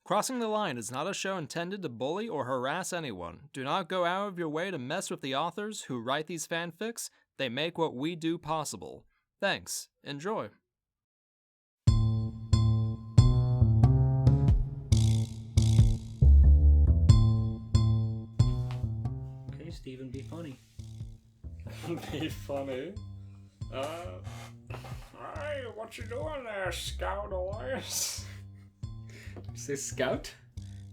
Crossing the Line is not a show intended to bully or harass anyone. Do not go out of your way to mess with the authors who write these fanfics. They make what we do possible. Thanks. Enjoy. Okay, Steven, be funny. Be funny. Hey, what you doing there, Scout Elias? Did you say Scout?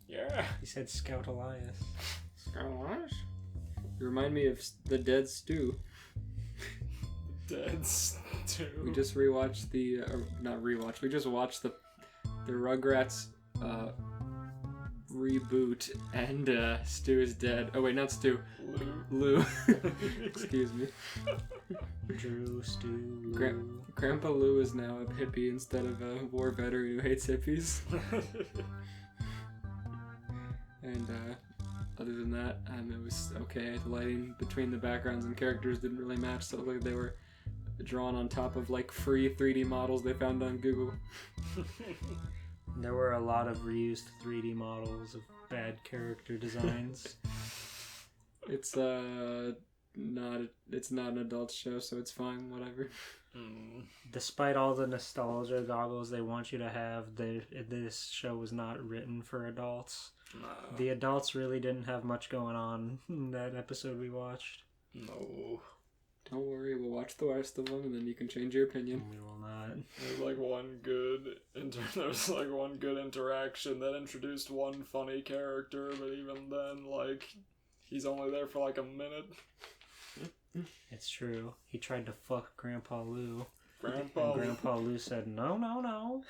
Yeah. He said Scout Elias. Scout Elias? You remind me of the Dead Stew. Dead Stew. We just rewatched we just watched the Rugrats reboot, and Stu is dead. Oh wait, not Stu. Lou. Excuse me. Drew, Stu, Lou. Grandpa Lou is now a hippie instead of a war veteran who hates hippies. And other than that, it was okay. The lighting between the backgrounds and characters didn't really match, so it looked like they were drawn on top of like free 3D models they found on Google. There were a lot of reused 3D models of bad character designs. It's not an adult show, so it's fine, whatever. Despite all the nostalgia goggles they want you to have, this show was not written for adults. No. The adults really didn't have much going on in that episode we watched. No. Don't worry, we'll watch the rest of them, and then you can change your opinion. We will not. There was like one good interaction that introduced one funny character, but even then, like, he's only there for like a minute. It's true. He tried to fuck Grandpa Lou. Grandpa And Grandpa Lou said, no, no, no.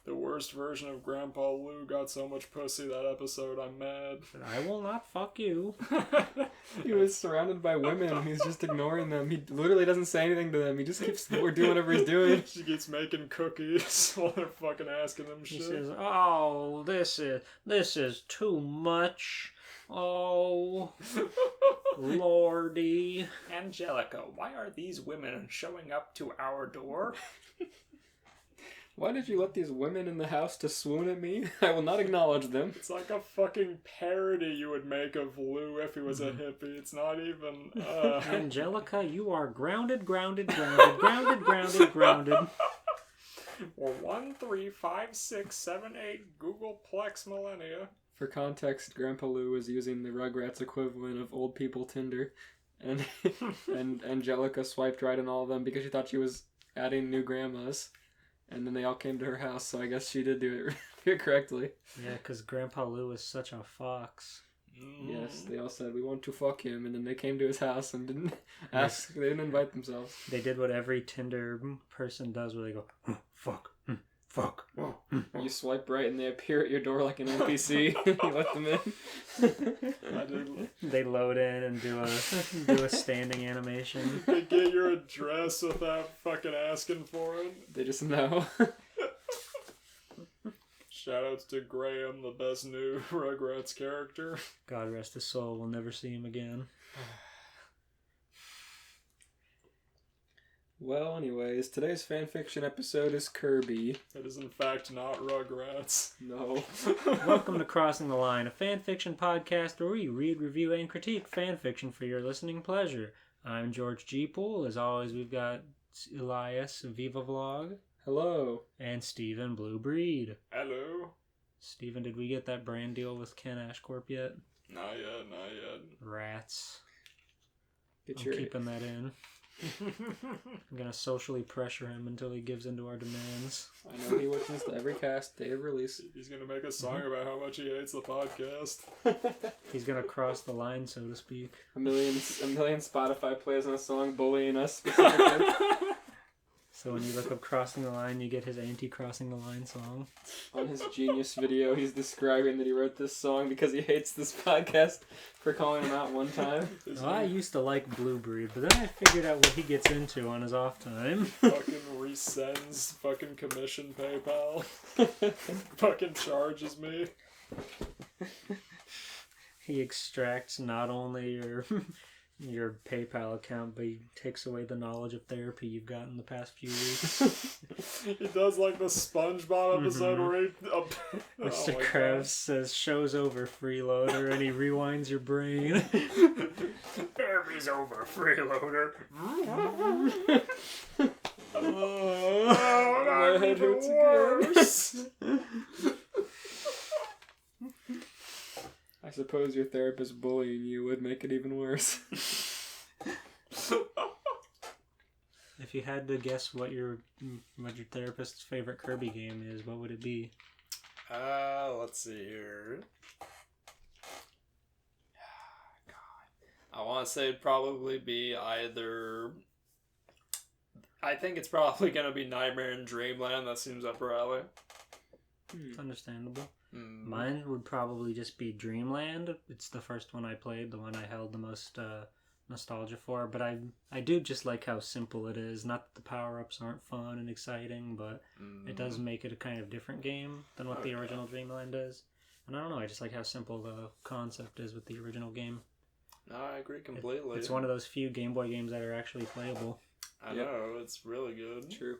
The worst version of Grandpa Lou got so much pussy that episode, I'm mad. I will not fuck you. He was surrounded by women, and he's just ignoring them. He literally doesn't say anything to them. He just keeps doing whatever he's doing. She keeps making cookies while they're fucking asking them shit. He says, oh, this is too much. Oh, Lordy. Angelica, why are these women showing up to our door? Why did you let these women in the house to swoon at me? I will not acknowledge them. It's like a fucking parody you would make of Lou if he was a hippie. It's not even, Angelica, you are grounded. Or 1, 3, 5, 6, 7, 8 Googleplex millennia. For context, Grandpa Lou was using the Rugrats equivalent of old people Tinder, and Angelica swiped right on all of them because she thought she was adding new grandmas, and then they all came to her house, so I guess she did do it correctly. Yeah, because Grandpa Lou is such a fox. Yes, they all said, we want to fuck him, and then they came to his house and didn't ask, they didn't invite themselves. They did what every Tinder person does, where they go, fuck. Fuck. You swipe right and they appear at your door like an NPC. You let them in. They load in and do a standing animation. They get your address without fucking asking for it. They just know. Shoutouts to Graham, the best new Rugrats character. God rest his soul. We'll never see him again. Well, anyways, today's fanfiction episode is Kirby. It is in fact not Rugrats. No. Welcome to Crossing the Line, a fanfiction podcast where we read, review, and critique fanfiction for your listening pleasure. I'm George G. Poole. As always, we've got Elias Viva Vlog. Hello. And Steven Blue Breed. Hello. Steven, did we get that brand deal with Ken Ashcorp yet? Not yet. Rats. I'm keeping that in. I'm gonna socially pressure him until he gives in to our demands. I know he listens to every cast, day of release. He's gonna make a song about how much he hates the podcast. He's gonna cross the line, so to speak. A million Spotify plays on a song bullying us specifically. So when you look up Crossing the Line, you get his anti-Crossing the Line song. On his Genius video, he's describing that he wrote this song because he hates this podcast for calling him out one time. Well, I used to like Blue Breed, but then I figured out what he gets into on his off time. Fucking resends fucking commission PayPal. Fucking charges me. He extracts not only your your PayPal account, but he takes away the knowledge of therapy you've gotten the past few weeks. He does like the SpongeBob episode where he... Mr. Krabs says, show's over, freeloader, and he rewinds your brain. Therapy's over, freeloader. Oh, my head hurts worse. I suppose your therapist bullying you would make it even worse. If you had to guess what your therapist's favorite Kirby game is, what would it be? Let's see here. God. I want to say it'd probably be either... I think it's probably going to be Nightmare in Dreamland. That seems up our alley. Understandable. Mine would probably just be Dreamland. It's the first one I played, the one I held the most nostalgia for. But I do just like how simple it is. Not that the power-ups aren't fun and exciting, but it does make it a kind of different game than what the original Dreamland is. And I don't know, I just like how simple the concept is with the original game. No, I agree completely. It's one of those few Game Boy games that are actually playable. I know, it's really good. True.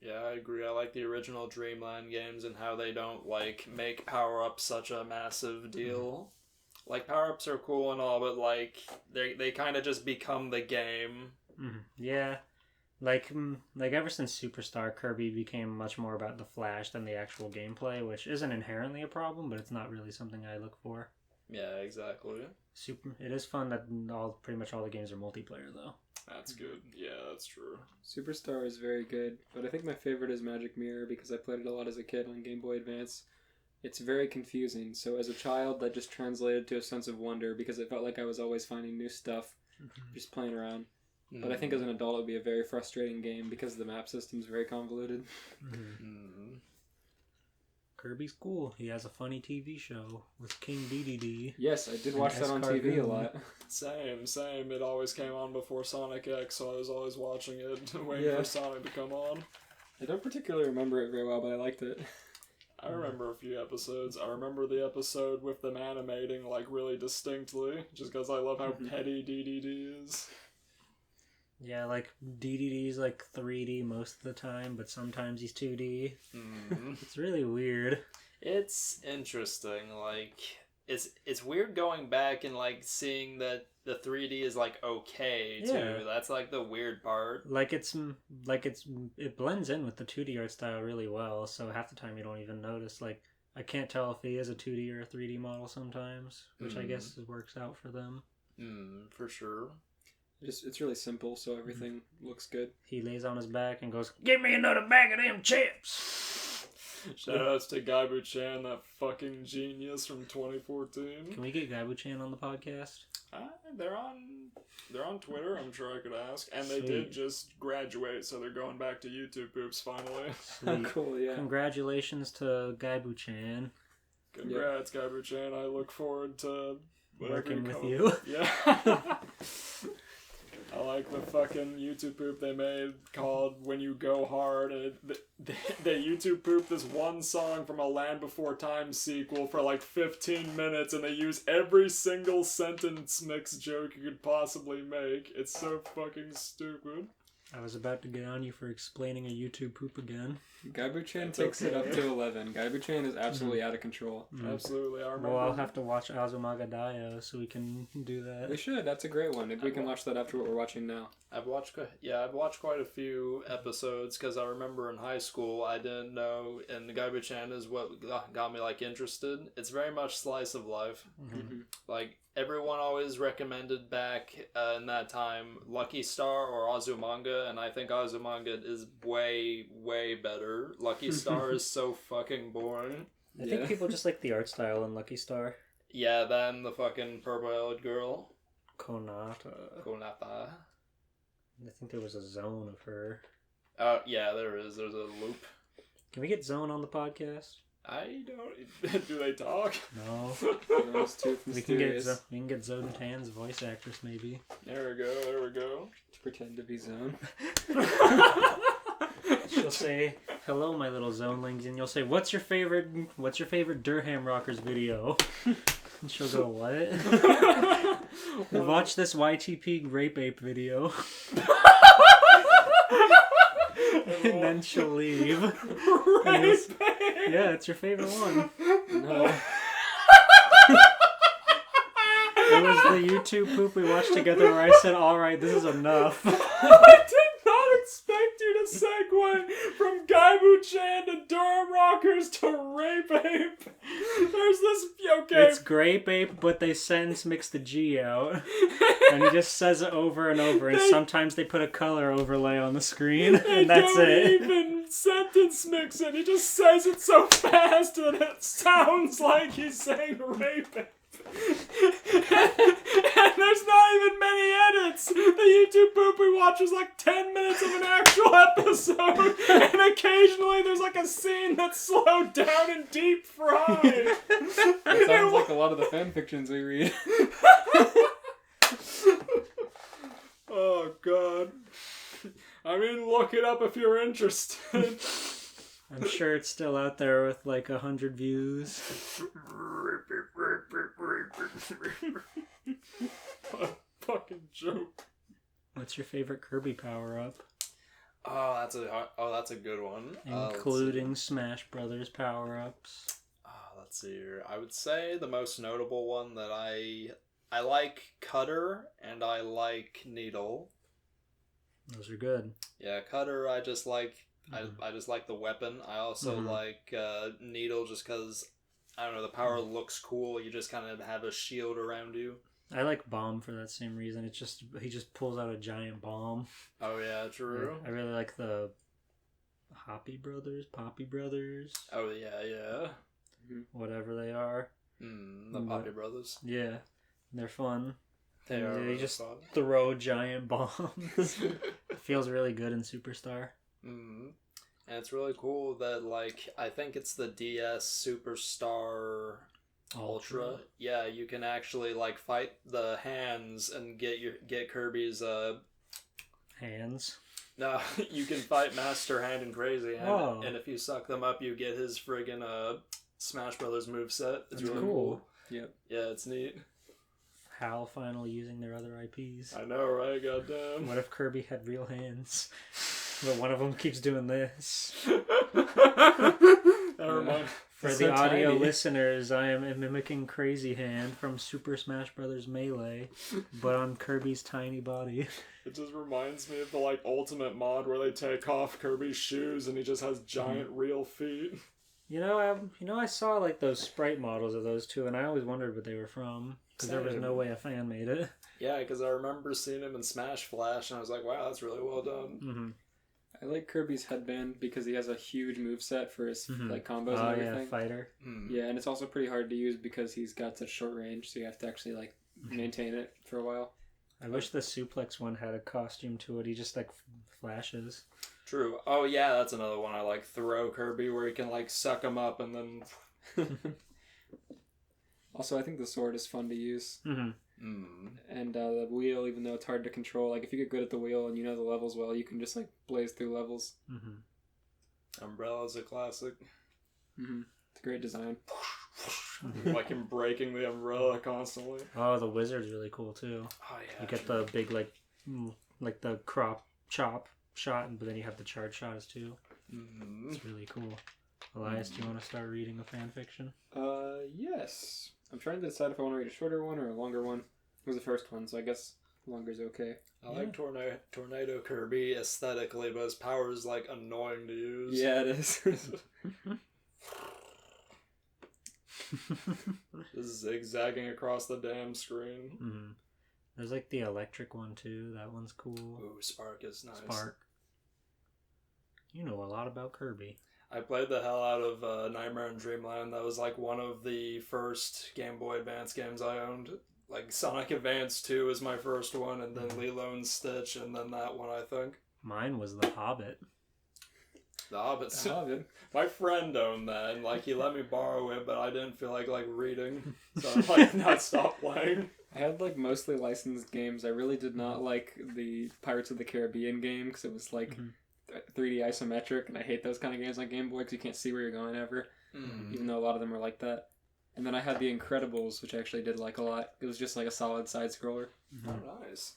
Yeah, I agree. I like the original Dreamland games and how they don't, like, make power-ups such a massive deal. Like, power-ups are cool and all, but, like, they kind of just become the game. Yeah. Like, ever since Superstar, Kirby became much more about the flash than the actual gameplay, which isn't inherently a problem, but it's not really something I look for. Yeah, exactly. It is fun that pretty much all the games are multiplayer, though. That's good. Yeah, that's true. Superstar is very good, but I think my favorite is Magic Mirror because I played it a lot as a kid on Game Boy Advance. It's very confusing, so as a child that just translated to a sense of wonder because it felt like I was always finding new stuff, just playing around. But I think as an adult it would be a very frustrating game because the map system is very convoluted. Kirby's cool. He has a funny TV show with King Dedede. Yes, I did watch that on TV a lot. Same. It always came on before Sonic X, so I was always watching it, waiting for Sonic to come on. I don't particularly remember it very well, but I liked it. I remember a few episodes. I remember the episode with them animating, like, really distinctly, just because I love how petty Dedede is. Yeah, like, Dedede's like 3D most of the time, but sometimes he's 2D. It's really weird. It's interesting, like, it's weird going back and, like, seeing that the 3D is, like, okay, too. Yeah. That's, like, the weird part. It blends in with the 2D art style really well, so half the time you don't even notice. Like, I can't tell if he is a 2D or a 3D model sometimes, which I guess works out for them. For sure. It's really simple, so everything looks good. He lays on his back and goes, "Give me another bag of them chips!" Shoutouts to Gaibu-chan, that fucking genius from 2014. Can we get Gaibu-chan on the podcast? They're on Twitter, I'm sure I could ask. And they Sweet. did just graduate, so they're going back to YouTube poops finally. Sweet. Cool, yeah. Congratulations to Gaibu-chan. Congrats, Gaibu-chan. I look forward to Working with call it. you. Yeah. I like the fucking YouTube poop they made called When You Go Hard, and they YouTube poop this one song from a Land Before Time sequel for like 15 minutes, and they use every single sentence mix joke you could possibly make. It's so fucking stupid. I was about to get on you for explaining a YouTube poop again. Gaibu-chan takes it up to 11. Gaibu-chan is absolutely out of control. Absolutely, I remember. Well, I'll have to watch Azumanga Daioh so we can do that. We should. That's a great one. Maybe we can watch that after what we're watching now. I've watched quite a few episodes because I remember in high school I didn't know, and Gaibu-chan is what got me like interested. It's very much slice of life. Like everyone always recommended back in that time Lucky Star or Azumanga, and I think Azumanga is way better. Lucky Star is so fucking boring. I think people just like the art style in Lucky Star. Yeah, then the fucking purple-eyed girl. Konata. I think there was a Zone of her. Yeah, there is. There's a loop. Can we get Zone on the podcast? I don't... Do they talk? No. Those two We can get Zone Tan's voice actress, maybe. There we go. To pretend to be Zone. She'll say, "Hello, my little zonelings," and you'll say, "What's your favorite Durham Rockers video?" And she'll go, "What?" Watch this YTP Grape Ape video. And then she'll leave. Yeah, it's your favorite one. No. It was the YouTube poop we watched together where I said, alright, this is enough. I did not expect you to segue from Gaibu-chan to Durham Rockers to Rape Ape. There's this... Okay. It's Grape Ape, but they sentence mix the G out. And he just says it over and over, and sometimes they put a color overlay on the screen, and that's don't it. even sentence mix it. He just says it so fast that it sounds like he's saying Rape Ape. And there's not even many edits. The YouTube poop we watch is like 10 minutes of an actual episode, and occasionally there's like a scene that's slowed down and deep fried. That sounds like a lot of the fanfictions we read. Oh god. I mean, look it up if you're interested. I'm sure it's still out there with like 100 views. What a fucking joke. What's your favorite Kirby power-up? Oh, that's a good one. Including Smash Brothers power-ups. Let's see here. I would say the most notable one that I like Cutter and I like Needle. Those are good. Yeah, Cutter I just like. I just like the weapon. I also like Needle just because, I don't know, the power looks cool. You just kind of have a shield around you. I like Bomb for that same reason. It's just, he just pulls out a giant bomb. Oh yeah, true. I really like the Poppy Brothers. Oh yeah. Whatever they are. The Poppy Brothers. Yeah, they're fun. They are They really just fun. throw giant bombs. It feels really good in Superstar. And it's really cool that, like, I think it's the DS Superstar Ultra. Yeah, you can actually, like, fight the hands and get Kirby's Hands. No, you can fight Master Hand and Crazy Hand, Oh. and if you suck them up, you get his friggin' Smash Brothers moveset. It's That's really cool. cool. Yep. Yeah, it's neat. HAL finally using their other IPs. I know, right? Goddamn. What if Kirby had real hands? But one of them keeps doing this. Never mind. For It's the so audio tiny. listeners, I am mimicking Crazy Hand from Super Smash Bros. Melee, but on Kirby's tiny body. It just reminds me of the, like, Ultimate mod where they take off Kirby's shoes and he just has giant real feet. I saw like those sprite models of those two, and I always wondered what they were from because there was no way a fan made it. Yeah, because I remember seeing him in Smash Flash, and I was like, wow, that's really well done. Mm-hmm. I like Kirby's headband because he has a huge moveset for his like combos and Oh everything. yeah, fighter. Yeah, and it's also pretty hard to use because he's got such short range, so you have to actually like maintain it for a while. I wish the suplex one had a costume to it. He just like flashes. True. Oh yeah, that's another one I like. Throw Kirby, where you can like suck him up and then. Also, I think the sword is fun to use. Mm-hmm. And the wheel, even though it's hard to control, like if you get good at the wheel and you know the levels well, you can just like blaze through levels. Umbrella's a classic. It's a great design. Like him breaking the umbrella constantly. Oh, the wizard's really cool too. Oh yeah. You get the big like the crop chop shot, but then you have the charge shots too. It's really cool. Elias, do you want to start reading a fan fiction? Yes. I'm trying to decide if I want to read a shorter one or a longer one. It was the first one, so I guess longer's okay. I like Tornado Kirby aesthetically, but his power is like annoying to use. Yeah, it is. Just zigzagging across the damn screen. There's like the electric one too. That one's cool. Ooh, Spark is nice. Spark. You know a lot about Kirby. I played the hell out of Nightmare on Dreamland. That was like one of the first Game Boy Advance games I owned. Like Sonic Advance 2 was my first one, and then Lilo and Stitch, and then that one, I think. Mine was The Hobbit. The Hobbits. I love it. My friend owned that, and like he let me borrow it, but I didn't feel like reading, so I like not stopped playing. I had like mostly licensed games. I really did not like the Pirates of the Caribbean game because it was like 3D isometric, and I hate those kind of games on Game Boy because you can't see where you're going ever. Even though a lot of them are like that. And then I had The Incredibles, which I actually did like a lot. It was just like a solid side-scroller. Oh, nice.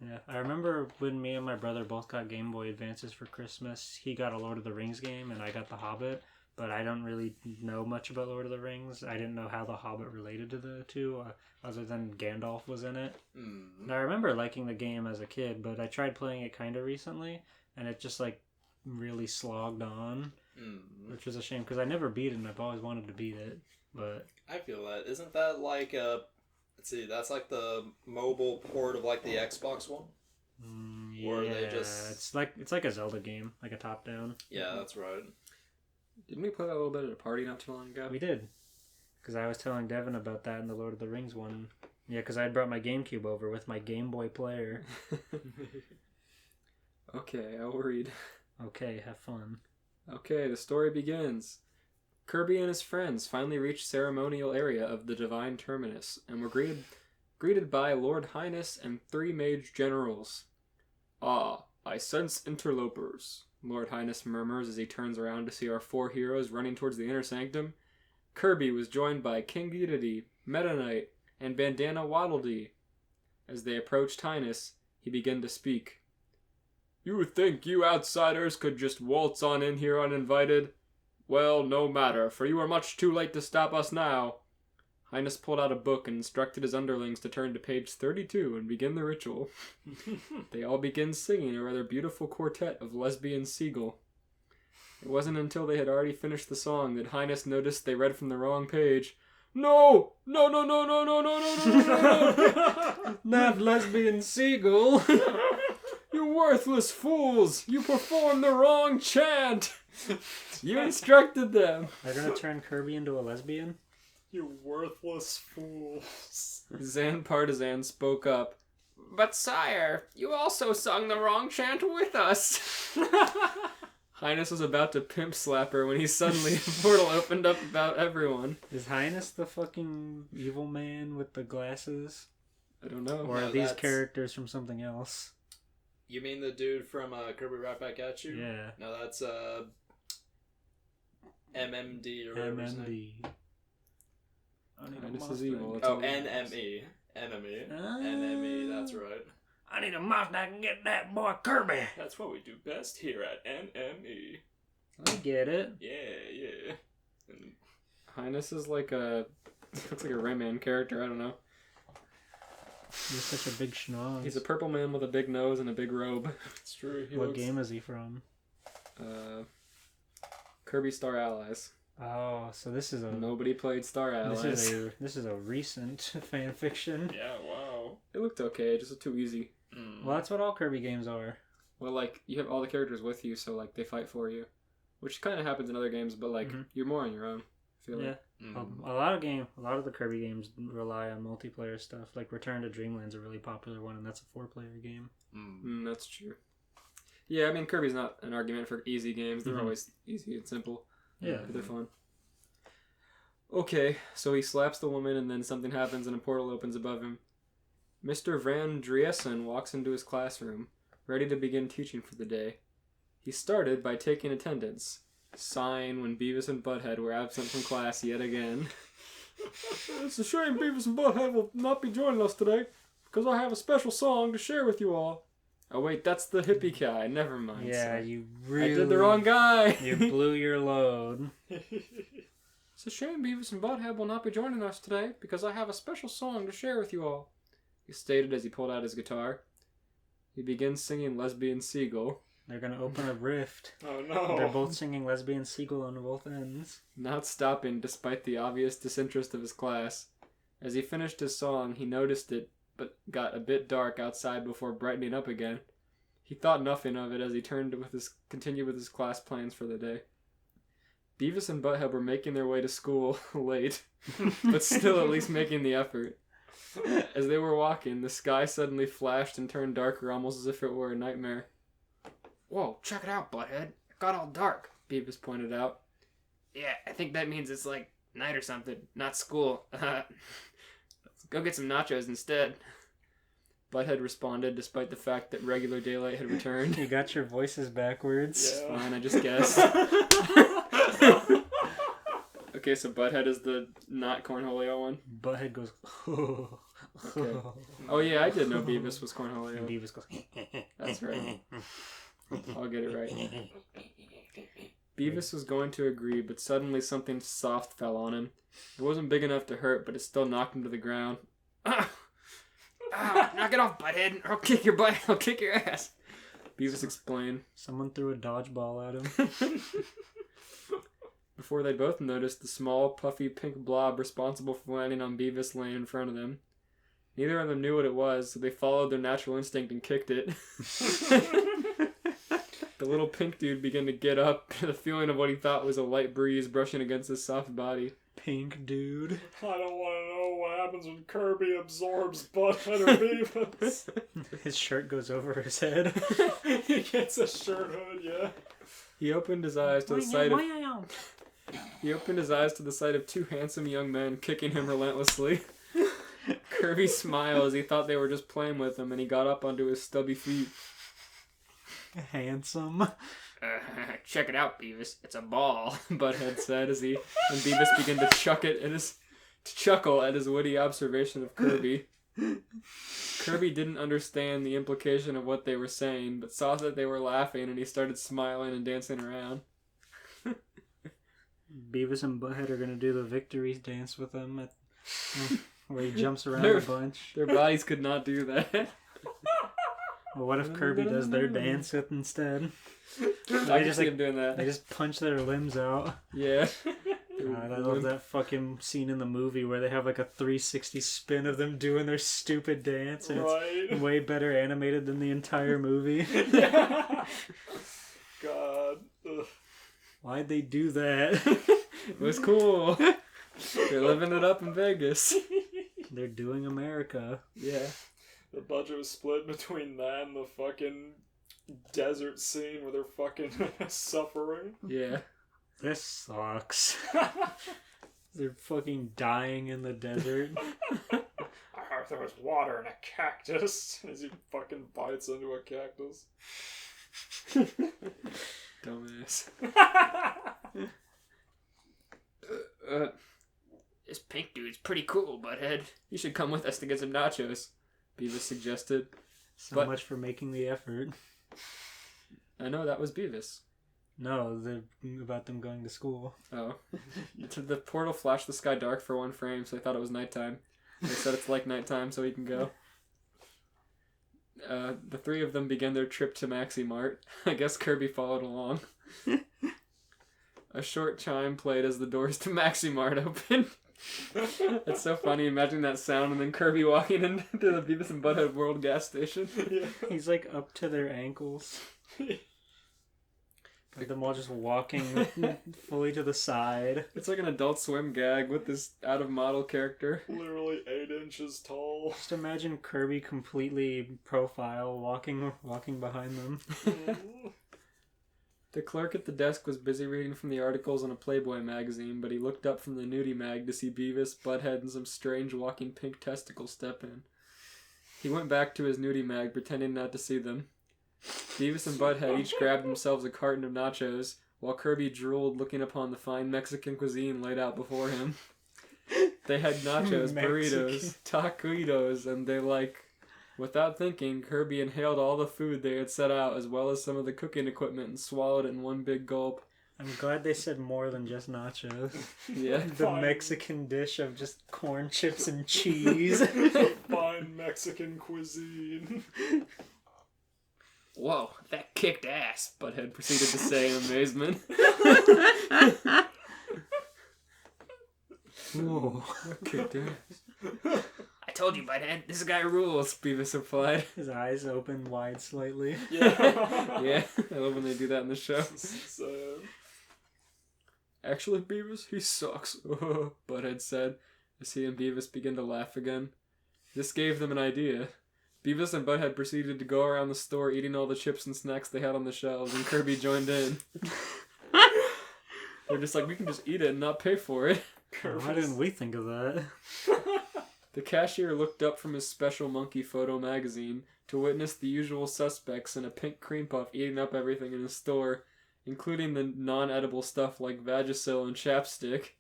Yeah, I remember when me and my brother both got Game Boy Advances for Christmas. He got a Lord of the Rings game, and I got The Hobbit. But I don't really know much about Lord of the Rings. I didn't know how The Hobbit related to the two, other than Gandalf was in it. And I remember liking the game as a kid, but I tried playing it kind of recently, and it just, like, really slogged on, which was a shame, because I never beat it, and I've always wanted to beat it, but... I feel that. Isn't that like a... Let's see, that's like the mobile port of, like, the Xbox One? Yeah, or they just... it's like a Zelda game, like a top-down. Yeah, that's right. Didn't we play that a little bit at a party not too long ago? We did. Because I was telling Devin about that in the Lord of the Rings one. Yeah, because I had brought my GameCube over with my Game Boy player. Okay, I'll read. Okay, have fun. Okay, the story begins. Kirby and his friends finally reached ceremonial area of the Divine Terminus and were greeted by Lord Highness and 3 mage generals. Ah, I sense interlopers, Lord Highness murmurs as he turns around to see our 4 heroes running towards the inner sanctum. Kirby was joined by King Dedede, Meta Knight, and Bandana Waddledee. As they approached Highness, he began to speak. You think you outsiders could just waltz on in here uninvited? Well, no matter, for you are much too late to stop us now. Highness pulled out a book and instructed his underlings to turn to page 32 and begin the ritual. They all begin singing a rather beautiful quartet of Lesbian Seagull. It wasn't until they had already finished the song that Highness noticed they read from the wrong page. No! No, no, no, no, no, no, no, no, no, no! Not Lesbian Seagull! You worthless fools! You performed the wrong chant! You instructed them! They're gonna turn Kirby into a lesbian? You worthless fools. Zan Partisan spoke up. But sire, you also sung the wrong chant with us. Highness was about to pimp slap her when he suddenly a portal opened up about everyone. Is Highness the fucking evil man with the glasses? I don't know. Or No, are these that's- characters from something else? You mean the dude from Kirby Right Back at You? Yeah. No, that's MMD or whatever his name. MMD. I need a Highness is Mustang. evil. That's Oh, all he knows. NME. Enemy. Ah. NME, that's right. I need a Mustang and get that boy Kirby. That's what we do best here at NME. I get it. Yeah. And Highness is like a... looks like a Rayman character, I don't know. You're such a big schnoz. He's a purple man with a big nose and a big robe. it's true. What game is he from? Kirby Star Allies. Oh, so this is a Nobody played Star Allies. this is a recent fan fiction. Yeah, wow. It looked okay, it just looked too easy. Well, that's what all Kirby games are. Well, like, you have all the characters with you, so, like, they fight for you. Which kind of happens in other games, but, like, you're more on your own, I feel Yeah. like. A lot of the Kirby games rely on multiplayer stuff. Like Return to Dreamland's a really popular one, and that's a 4-player game. That's true. Yeah, I mean, Kirby's not an argument for easy games. They're Mhm. always easy and simple. Yeah. They're fun. Okay, so he slaps the woman, and then something happens, and a portal opens above him. Mr. Van Driesen walks into his classroom, ready to begin teaching for the day. He started by taking attendance, sighing when Beavis and Butthead were absent from class yet again. It's a shame Beavis and Butthead will not be joining us today, because I have a special song to share with you all. Oh wait, that's the hippie guy. Never mind. Yeah, sorry. you really... I did the wrong guy. You blew your load. It's a shame Beavis and Butthead will not be joining us today, because I have a special song to share with you all, he stated as he pulled out his guitar. He begins singing Lesbian Seagull, They're gonna open a rift. Oh no. They're both singing Lesbian Seagull on both ends. not stopping despite the obvious disinterest of his class. As he finished his song, he noticed it, but got a bit dark outside before brightening up again. He thought nothing of it as he continued with his class plans for the day. Beavis and Butthead were making their way to school late, but still at least making the effort. As they were walking, the sky suddenly flashed and turned darker almost as if it were a nightmare. Whoa, check it out, Butthead. It got all dark, Beavis pointed out. Yeah, I think that means it's like night or something, not school. Let's go get some nachos instead. Butthead responded despite the fact that regular daylight had returned. You got your voices backwards. It's fine, I just guessed. Okay, so Butthead is the not Cornholio one. Butthead goes. Okay. Oh yeah, I did know Beavis was Cornholio. And Beavis goes. That's right. I'll get it right. Beavis was going to agree, but suddenly something soft fell on him. It wasn't big enough to hurt, but it still knocked him to the ground. Ah! Ah! Knock it off, Butthead! Or I'll kick your butt. I'll kick your ass. Beavis explained. Someone threw a dodgeball at him. Before they both noticed the small, puffy pink blob responsible for landing on Beavis laying in front of them. Neither of them knew what it was, so they followed their natural instinct and kicked it. The little pink dude began to get up, the feeling of what he thought was a light breeze brushing against his soft body. Pink dude. I don't want to know what happens when Kirby absorbs Butthead or Beavis. His shirt goes over his head. He gets a shirt hood, yeah. He opened his eyes to the sight of... He opened his eyes to the sight of two handsome young men kicking him relentlessly. Kirby smiled as he thought they were just playing with him, and he got up onto his stubby feet. Handsome. Check it out, Beavis. It's a ball, Butthead said as he and Beavis began to chuckle at his witty observation of Kirby. Kirby didn't understand the implication of what they were saying, but saw that they were laughing, and he started smiling and dancing around. Beavis and Butthead are gonna do the victory dance with him, where he jumps around Their- a bunch. Their bodies could not do that. Well, what if Kirby does their dance with instead? I just see him doing that. They just punch their limbs out. Yeah. God, I love that fucking scene in the movie where they have like a 360 spin of them doing their stupid dance, and it's way better animated than the entire movie. Yeah. God. Ugh. Why'd they do that? It was cool. They're living it up in Vegas. They're doing America. Yeah. The budget was split between that and the fucking desert scene where they're fucking suffering. Yeah. This sucks. They're fucking dying in the desert. I heard there was water in a cactus. As he fucking bites into a cactus. Dumbass. This pink dude's pretty cool, Butthead. You should come with us to get some nachos, Beavis suggested. So much for making the effort. I know, that was Beavis. No, about them going to school. Oh. The portal flashed the sky dark for one frame, so I thought it was nighttime. They said it's like nighttime, so he can go. The three of them began their trip to Maxi Mart. I guess Kirby followed along. A short chime played as the doors to Maxi Mart opened. It's so funny, imagine that sound and then Kirby walking into the Beavis and Butthead World gas station. Yeah. He's like up to their ankles. Like them all just walking fully to the side. It's like an Adult Swim gag with this out-of-model character. Literally 8 inches tall. Just imagine Kirby completely profile walking behind them. The clerk at the desk was busy reading from the articles in a Playboy magazine, but he looked up from the nudie mag to see Beavis, Butthead, and some strange walking pink testicles step in. He went back to his nudie mag, pretending not to see them. Beavis and Butthead each grabbed themselves a carton of nachos, while Kirby drooled looking upon the fine Mexican cuisine laid out before him. They had nachos, burritos, taquitos, and they without thinking, Kirby inhaled all the food they had set out, as well as some of the cooking equipment, and swallowed it in one big gulp. I'm glad they said more than just nachos. Yeah. The Mexican dish of just corn chips and cheese. Fine Mexican cuisine. Whoa, that kicked ass, Butthead proceeded to say in amazement. Whoa. Kicked ass. I told you, Butthead, this guy rules, Beavis replied. His eyes open wide slightly. Yeah. Yeah, I love when they do that in the show. So, Actually, Beavis, he sucks, Butthead said, as he and Beavis began to laugh again. This gave them an idea. Beavis and Butthead proceeded to go around the store eating all the chips and snacks they had on the shelves, and Kirby joined in. They're just like, we can just eat it and not pay for it. Why didn't we think of that? The cashier looked up from his special monkey photo magazine to witness the usual suspects in a pink cream puff eating up everything in his store, including the non-edible stuff like Vagisil and chapstick.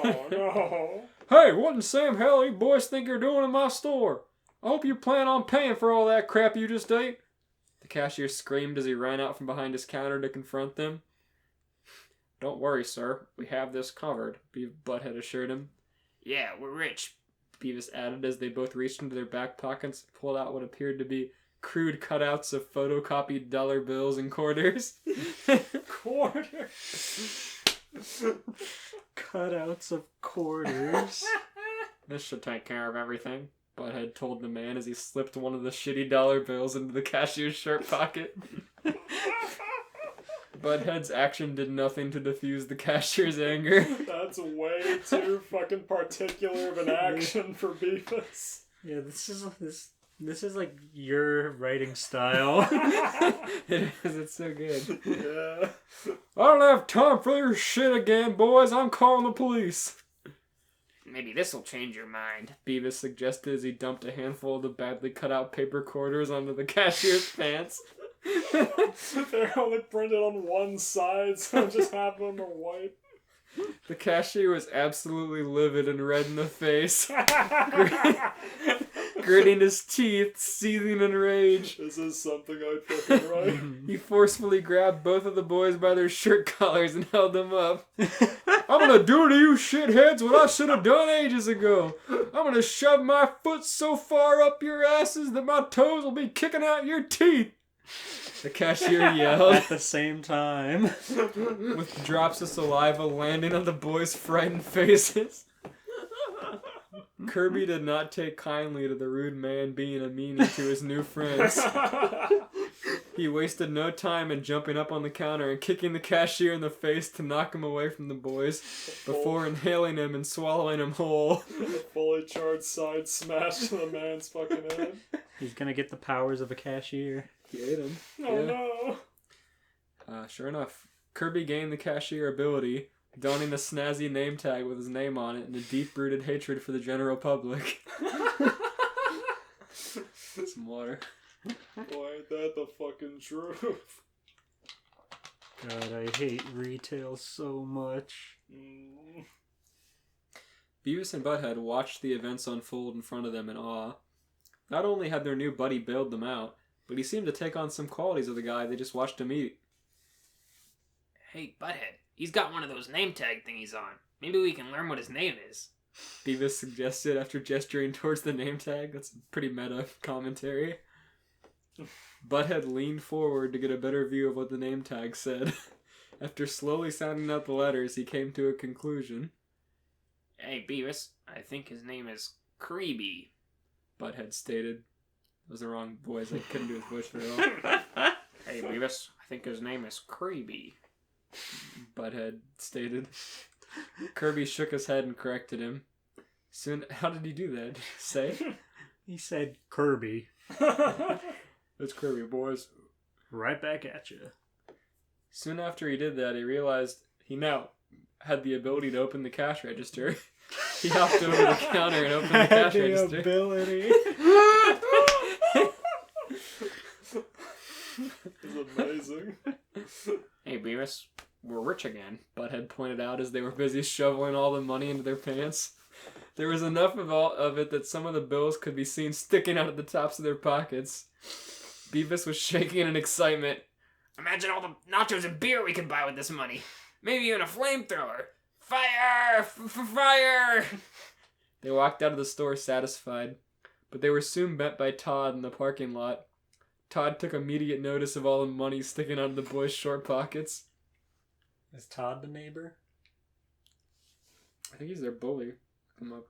Oh, no. Hey, what in Sam hell you boys think you're doing in my store? I hope you plan on paying for all that crap you just ate. The cashier screamed as he ran out from behind his counter to confront them. Don't worry, sir. We have this covered, Butthead assured him. Yeah, we're rich, Beavis added as they both reached into their back pockets and pulled out what appeared to be crude cutouts of photocopied dollar bills and quarters. Quarters? Cutouts of quarters. This should take care of everything, Butthead told the man as he slipped one of the shitty dollar bills into the cashier's shirt pocket. Butthead's action did nothing to diffuse the cashier's anger. That's way too fucking particular of an action for Beavis. Yeah, this is like your writing style. It is, it's so good. Yeah. I don't have time for your shit again, boys. I'm calling the police. Maybe this'll change your mind, Beavis suggested as he dumped a handful of the badly cut out paper quarters onto the cashier's pants. They're only printed on one side, so just half of them are white. The cashier was absolutely livid and red in the face, gritting his teeth, seething in rage. This is something I'd fucking write. He forcefully grabbed both of the boys by their shirt collars and held them up. I'm gonna do to you shitheads what I should have done ages ago. I'm gonna shove my foot so far up your asses that my toes will be kicking out your teeth. The cashier yelled. At the same time. With drops of saliva landing on the boys' frightened faces. Kirby did not take kindly to the rude man being a meanie to his new friends. He wasted no time in jumping up on the counter and kicking the cashier in the face to knock him away from the boys before inhaling him and swallowing him whole. A fully charged side smash to the man's fucking head. He's gonna get the powers of a cashier. He ate him. Oh no. Sure enough, Kirby gained the cashier ability, donning a snazzy name tag with his name on it and a deep-rooted hatred for the general public. Some water. Boy, ain't that the fucking truth. God, I hate retail so much. Beavis and Butthead watched the events unfold in front of them in awe. Not only had their new buddy bailed them out, but he seemed to take on some qualities of the guy they just watched him eat. Hey, Butthead, he's got one of those name tag thingies on. Maybe we can learn what his name is. Beavis suggested after gesturing towards the name tag. That's pretty meta commentary. Butthead leaned forward to get a better view of what the name tag said. After slowly sounding out the letters, he came to a conclusion. Hey, Beavis, I think his name is Kirby. Butthead stated. That was the wrong voice. I couldn't do his voice very well. Hey, Beavis, I think his name is Kirby. Butthead stated. Kirby shook his head and corrected him. Soon, how did he do that? Did he say? He said Kirby. It's Kirby, boys. Right back at you. Soon after he did that, he realized he now had the ability to open the cash register. He hopped over the counter and opened the cash register. Ability. It's amazing. Hey, Beavis, we're rich again. Butthead pointed out as they were busy shoveling all the money into their pants. There was enough of it that some of the bills could be seen sticking out of the tops of their pockets. Beavis was shaking in excitement. Imagine all the nachos and beer we could buy with this money. Maybe even a flamethrower. Fire! Fire! They walked out of the store satisfied, but they were soon met by Todd in the parking lot. Todd took immediate notice of all the money sticking out of the boys' short pockets. Is Todd the neighbor? I think he's their bully. Come up.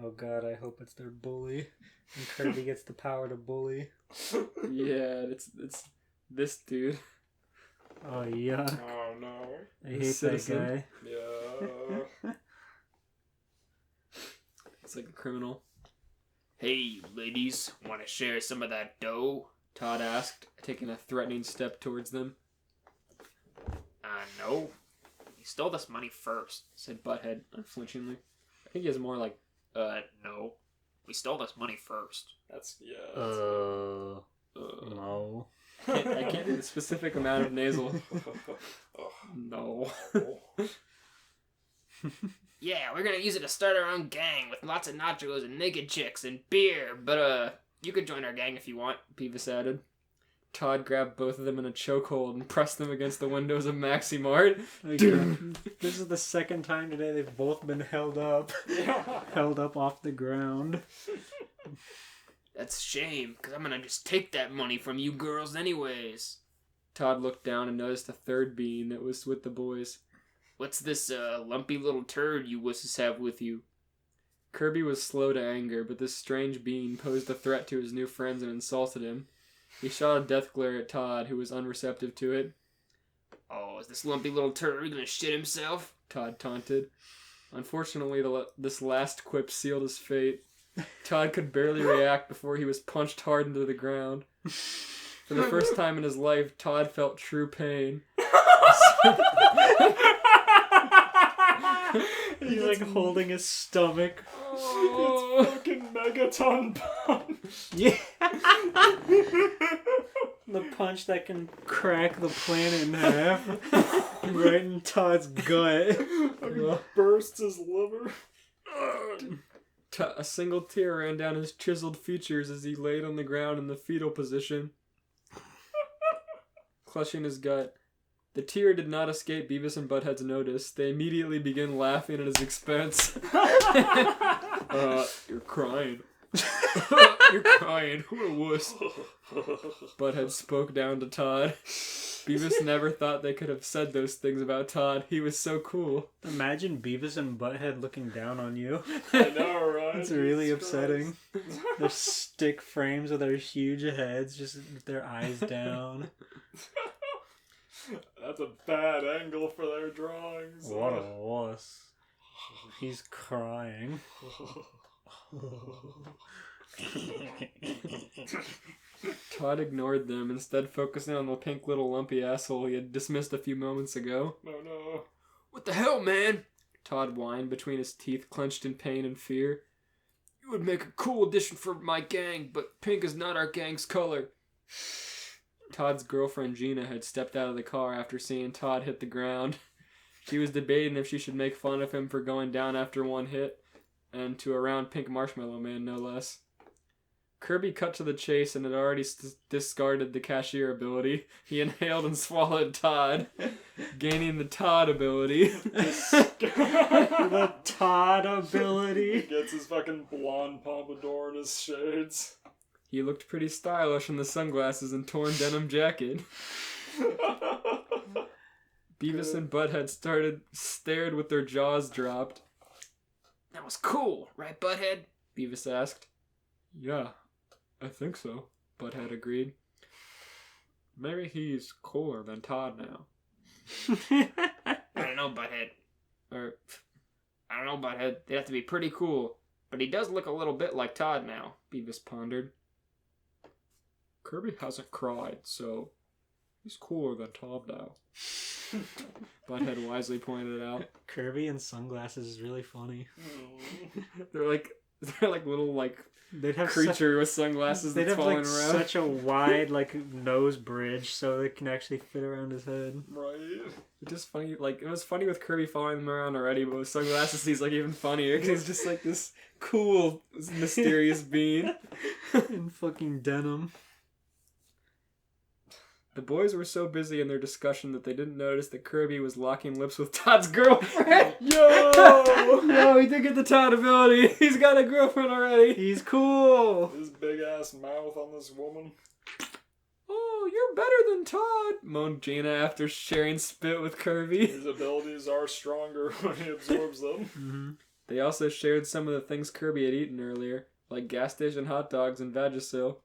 Oh god, I hope it's their bully. And Kirby gets the power to bully. Yeah, it's this dude. Oh yuck. Oh no. I hate citizen. that guy. Yeah. It's like a criminal. Hey, ladies, want to share some of that dough? Todd asked, taking a threatening step towards them. No. You stole this money first. Said Butthead, unflinchingly. I think he has more like, No. We stole this money first. That's, yeah. No. I can't do the specific amount of nasal. No. Yeah, we're gonna use it to start our own gang with lots of nachos and naked chicks and beer, but, you could join our gang if you want, Beavis added. Todd grabbed both of them in a chokehold and pressed them against the windows of Maxi Mart. This is the second time today they've both been held up. Held up off the ground. That's a shame, because I'm gonna just take that money from you girls anyways. Todd looked down and noticed a third bean that was with the boys. What's this, lumpy little turd you wusses have with you? Kirby was slow to anger, but this strange bean posed a threat to his new friends and insulted him. He shot a death glare at Todd, who was unreceptive to it. Oh, is this lumpy little turd gonna shit himself? Todd taunted. Unfortunately, this last quip sealed his fate. Todd could barely react before he was punched hard into the ground. For the first time in his life, Todd felt true pain. He's like holding his stomach. Oh, it's fucking Megaton Punch. Yeah. The punch that can crack the planet in half. Right in Todd's gut. Fucking bursts his liver. A single tear ran down his chiseled features as he laid on the ground in the fetal position, clutching his gut. The tear did not escape Beavis and Butthead's notice. They immediately began laughing at his expense. You're crying. You're crying. What a wuss. Butthead spoke down to Todd. Beavis never thought they could have said those things about Todd. He was so cool. Imagine Beavis and Butthead looking down on you. I know, right? It's really upsetting. Their stick frames with their huge heads, just with their eyes down. That's a bad angle for their drawings. What a wuss. He's crying. Todd ignored them, instead focusing on the pink little lumpy asshole he had dismissed a few moments ago. No, no. What the hell, man? Todd whined between his teeth clenched in pain and fear. You would make a cool addition for my gang, but pink is not our gang's color. Todd's girlfriend Gina had stepped out of the car after seeing Todd hit the ground. She was debating if she should make fun of him for going down after one hit, and to a round pink marshmallow man, no less. Kirby cut to the chase and had already discarded the cashier ability. He inhaled and swallowed Todd, gaining the Todd ability. The Todd ability. He gets his fucking blonde pompadour and his shades. He looked pretty stylish in the sunglasses and torn denim jacket. Beavis and Butthead stared with their jaws dropped. That was cool, right, Butthead? Beavis asked. Yeah, I think so, Butthead agreed. Maybe he's cooler than Todd now. I don't know, Butthead. They'd have to be pretty cool. But he does look a little bit like Todd now, Beavis pondered. Kirby hasn't cried, so he's cooler than Todd now. Butthead wisely pointed out. Kirby in sunglasses is really funny. They're like little They'd have creature with sunglasses they'd that's have falling like around. such a wide nose bridge so they can actually fit around his head. Right. It's just funny. It was funny with Kirby following them around already, but with sunglasses he's even funnier because he's just this cool, mysterious being in fucking denim. The boys were so busy in their discussion that they didn't notice that Kirby was locking lips with Todd's girlfriend. Yo, he did get the Todd ability. He's got a girlfriend already. He's cool. His big ass mouth on this woman. Oh, you're better than Todd, moaned Gina after sharing spit with Kirby. His abilities are stronger when he absorbs them. Mm-hmm. They also shared some of the things Kirby had eaten earlier, like gas station hot dogs and Vagisil.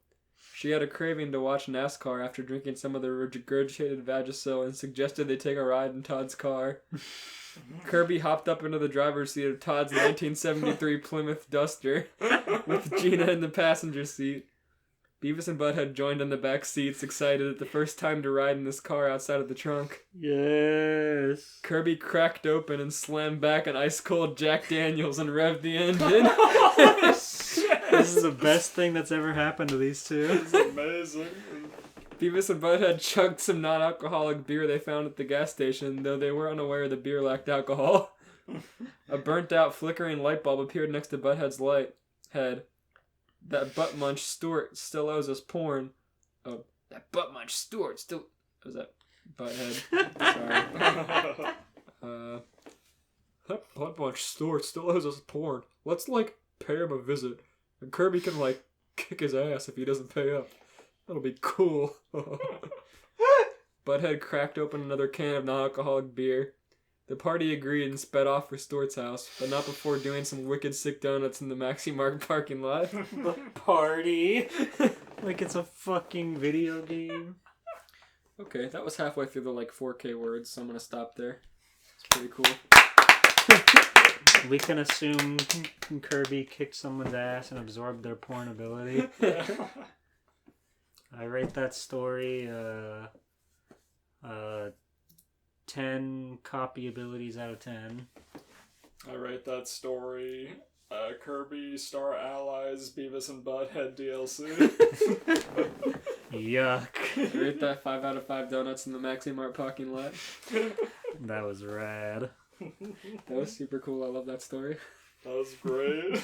She had a craving to watch NASCAR after drinking some of the regurgitated Vagisil and suggested they take a ride in Todd's car. Kirby hopped up into the driver's seat of Todd's 1973 Plymouth Duster, with Gina in the passenger seat. Beavis and Butthead joined in the back seats, excited at the first time to ride in this car outside of the trunk. Yes. Kirby cracked open and slammed back an ice-cold Jack Daniels and revved the engine. This is the best thing that's ever happened to these two. It's amazing. Beavis and Butthead chugged some non-alcoholic beer they found at the gas station, though they were unaware the beer lacked alcohol. A burnt-out, flickering light bulb appeared next to Butthead's head. That butt munch Stuart still owes us porn. Oh, That butt munch Stuart still... was that Butthead? Sorry. That butt munch Stuart still owes us porn. Let's, pay him a visit. And Kirby can, kick his ass if he doesn't pay up. That'll be cool. Butthead cracked open another can of non-alcoholic beer. The party agreed and sped off for Stuart's house, but not before doing some wicked sick donuts in the Maxi Mart parking lot. The party. Like it's a fucking video game. Okay, that was halfway through the 4K words, so I'm gonna stop there. It's pretty cool. We can assume Kirby kicked someone's ass and absorbed their porn ability. I rate that story 10 copy abilities out of 10. I rate that story Kirby Star Allies Beavis and Butthead DLC. Yuck. I rate that 5 out of 5 donuts in the Maxi Mart parking lot. That was rad. That was super cool. I love that story. That was great.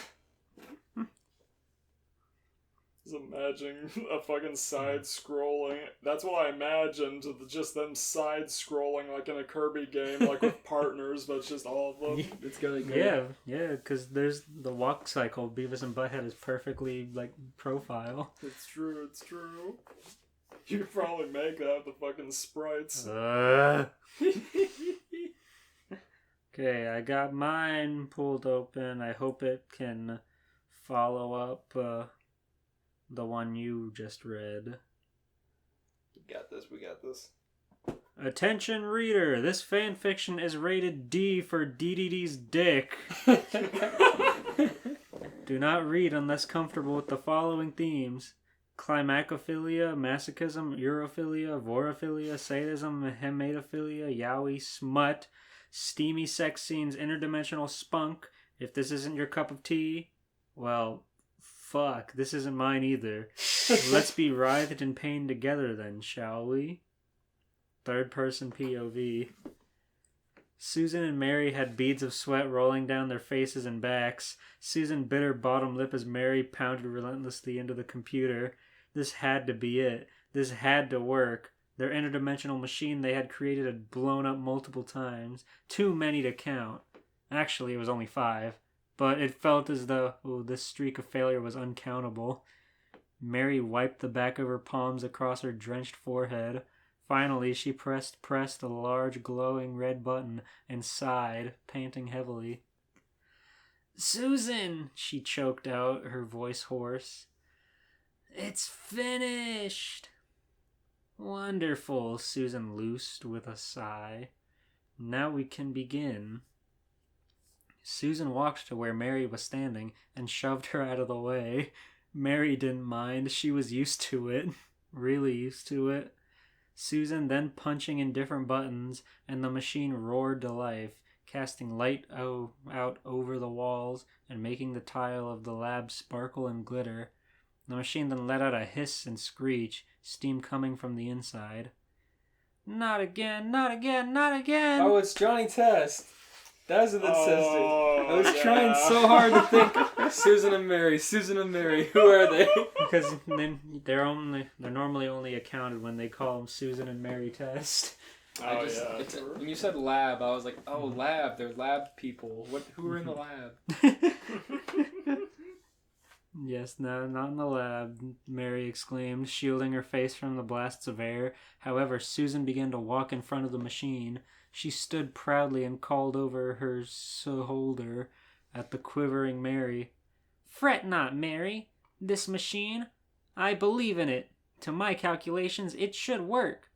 Just imagine a fucking side-scrolling. That's what I imagined. Just them side-scrolling like in a Kirby game, with partners, but it's just all of them. It's gonna be great. Yeah, because there's the walk cycle. Beavis and Butthead is perfectly, profile. It's true. You could probably make that with the fucking sprites. Okay, I got mine pulled open. I hope it can follow up the one you just read. We got this. Attention reader, this fan fiction is rated D for DDD's dick. Do not read unless comfortable with the following themes: climacophilia, masochism, urophilia, vorophilia, sadism, hematophilia, yaoi, smut, steamy sex scenes, interdimensional spunk. If this isn't your cup of tea, well, fuck, this isn't mine either. Let's be writhed in pain together then, shall we? Third person POV. Susan and Mary had beads of sweat rolling down their faces and backs. Susan bit her bottom lip as Mary pounded relentlessly into the computer. This had to be it. This had to work. Their interdimensional machine they had created had blown up multiple times. Too many to count. Actually, it was only 5. But it felt as though this streak of failure was uncountable. Mary wiped the back of her palms across her drenched forehead. Finally, she pressed a large glowing red button and sighed, panting heavily. "Susan," she choked out, her voice hoarse. "It's finished." "Wonderful," Susan loosed with a sigh. "Now we can begin." Susan walked to where Mary was standing and shoved her out of the way. Mary didn't mind. She was used to it. Really used to it. Susan then punching in different buttons, and the machine roared to life, casting light out over the walls and making the tile of the lab sparkle and glitter. The machine then let out a hiss and screech, steam coming from the inside. "Not again, not again, not again!" Oh, it's Johnny Test. That's what that says. I was trying so hard to think. Susan and Mary. Who are they? Because then they're normally only accounted when they call them Susan and Mary Test. When you said lab, I was like, oh, lab. They're lab people. Who are in the lab? Yes, no, not in the lab, Mary exclaimed, shielding her face from the blasts of air. However, Susan began to walk in front of the machine. She stood proudly and called over her shoulder at the quivering Mary. "Fret not, Mary. This machine, I believe in it. To my calculations, it should work."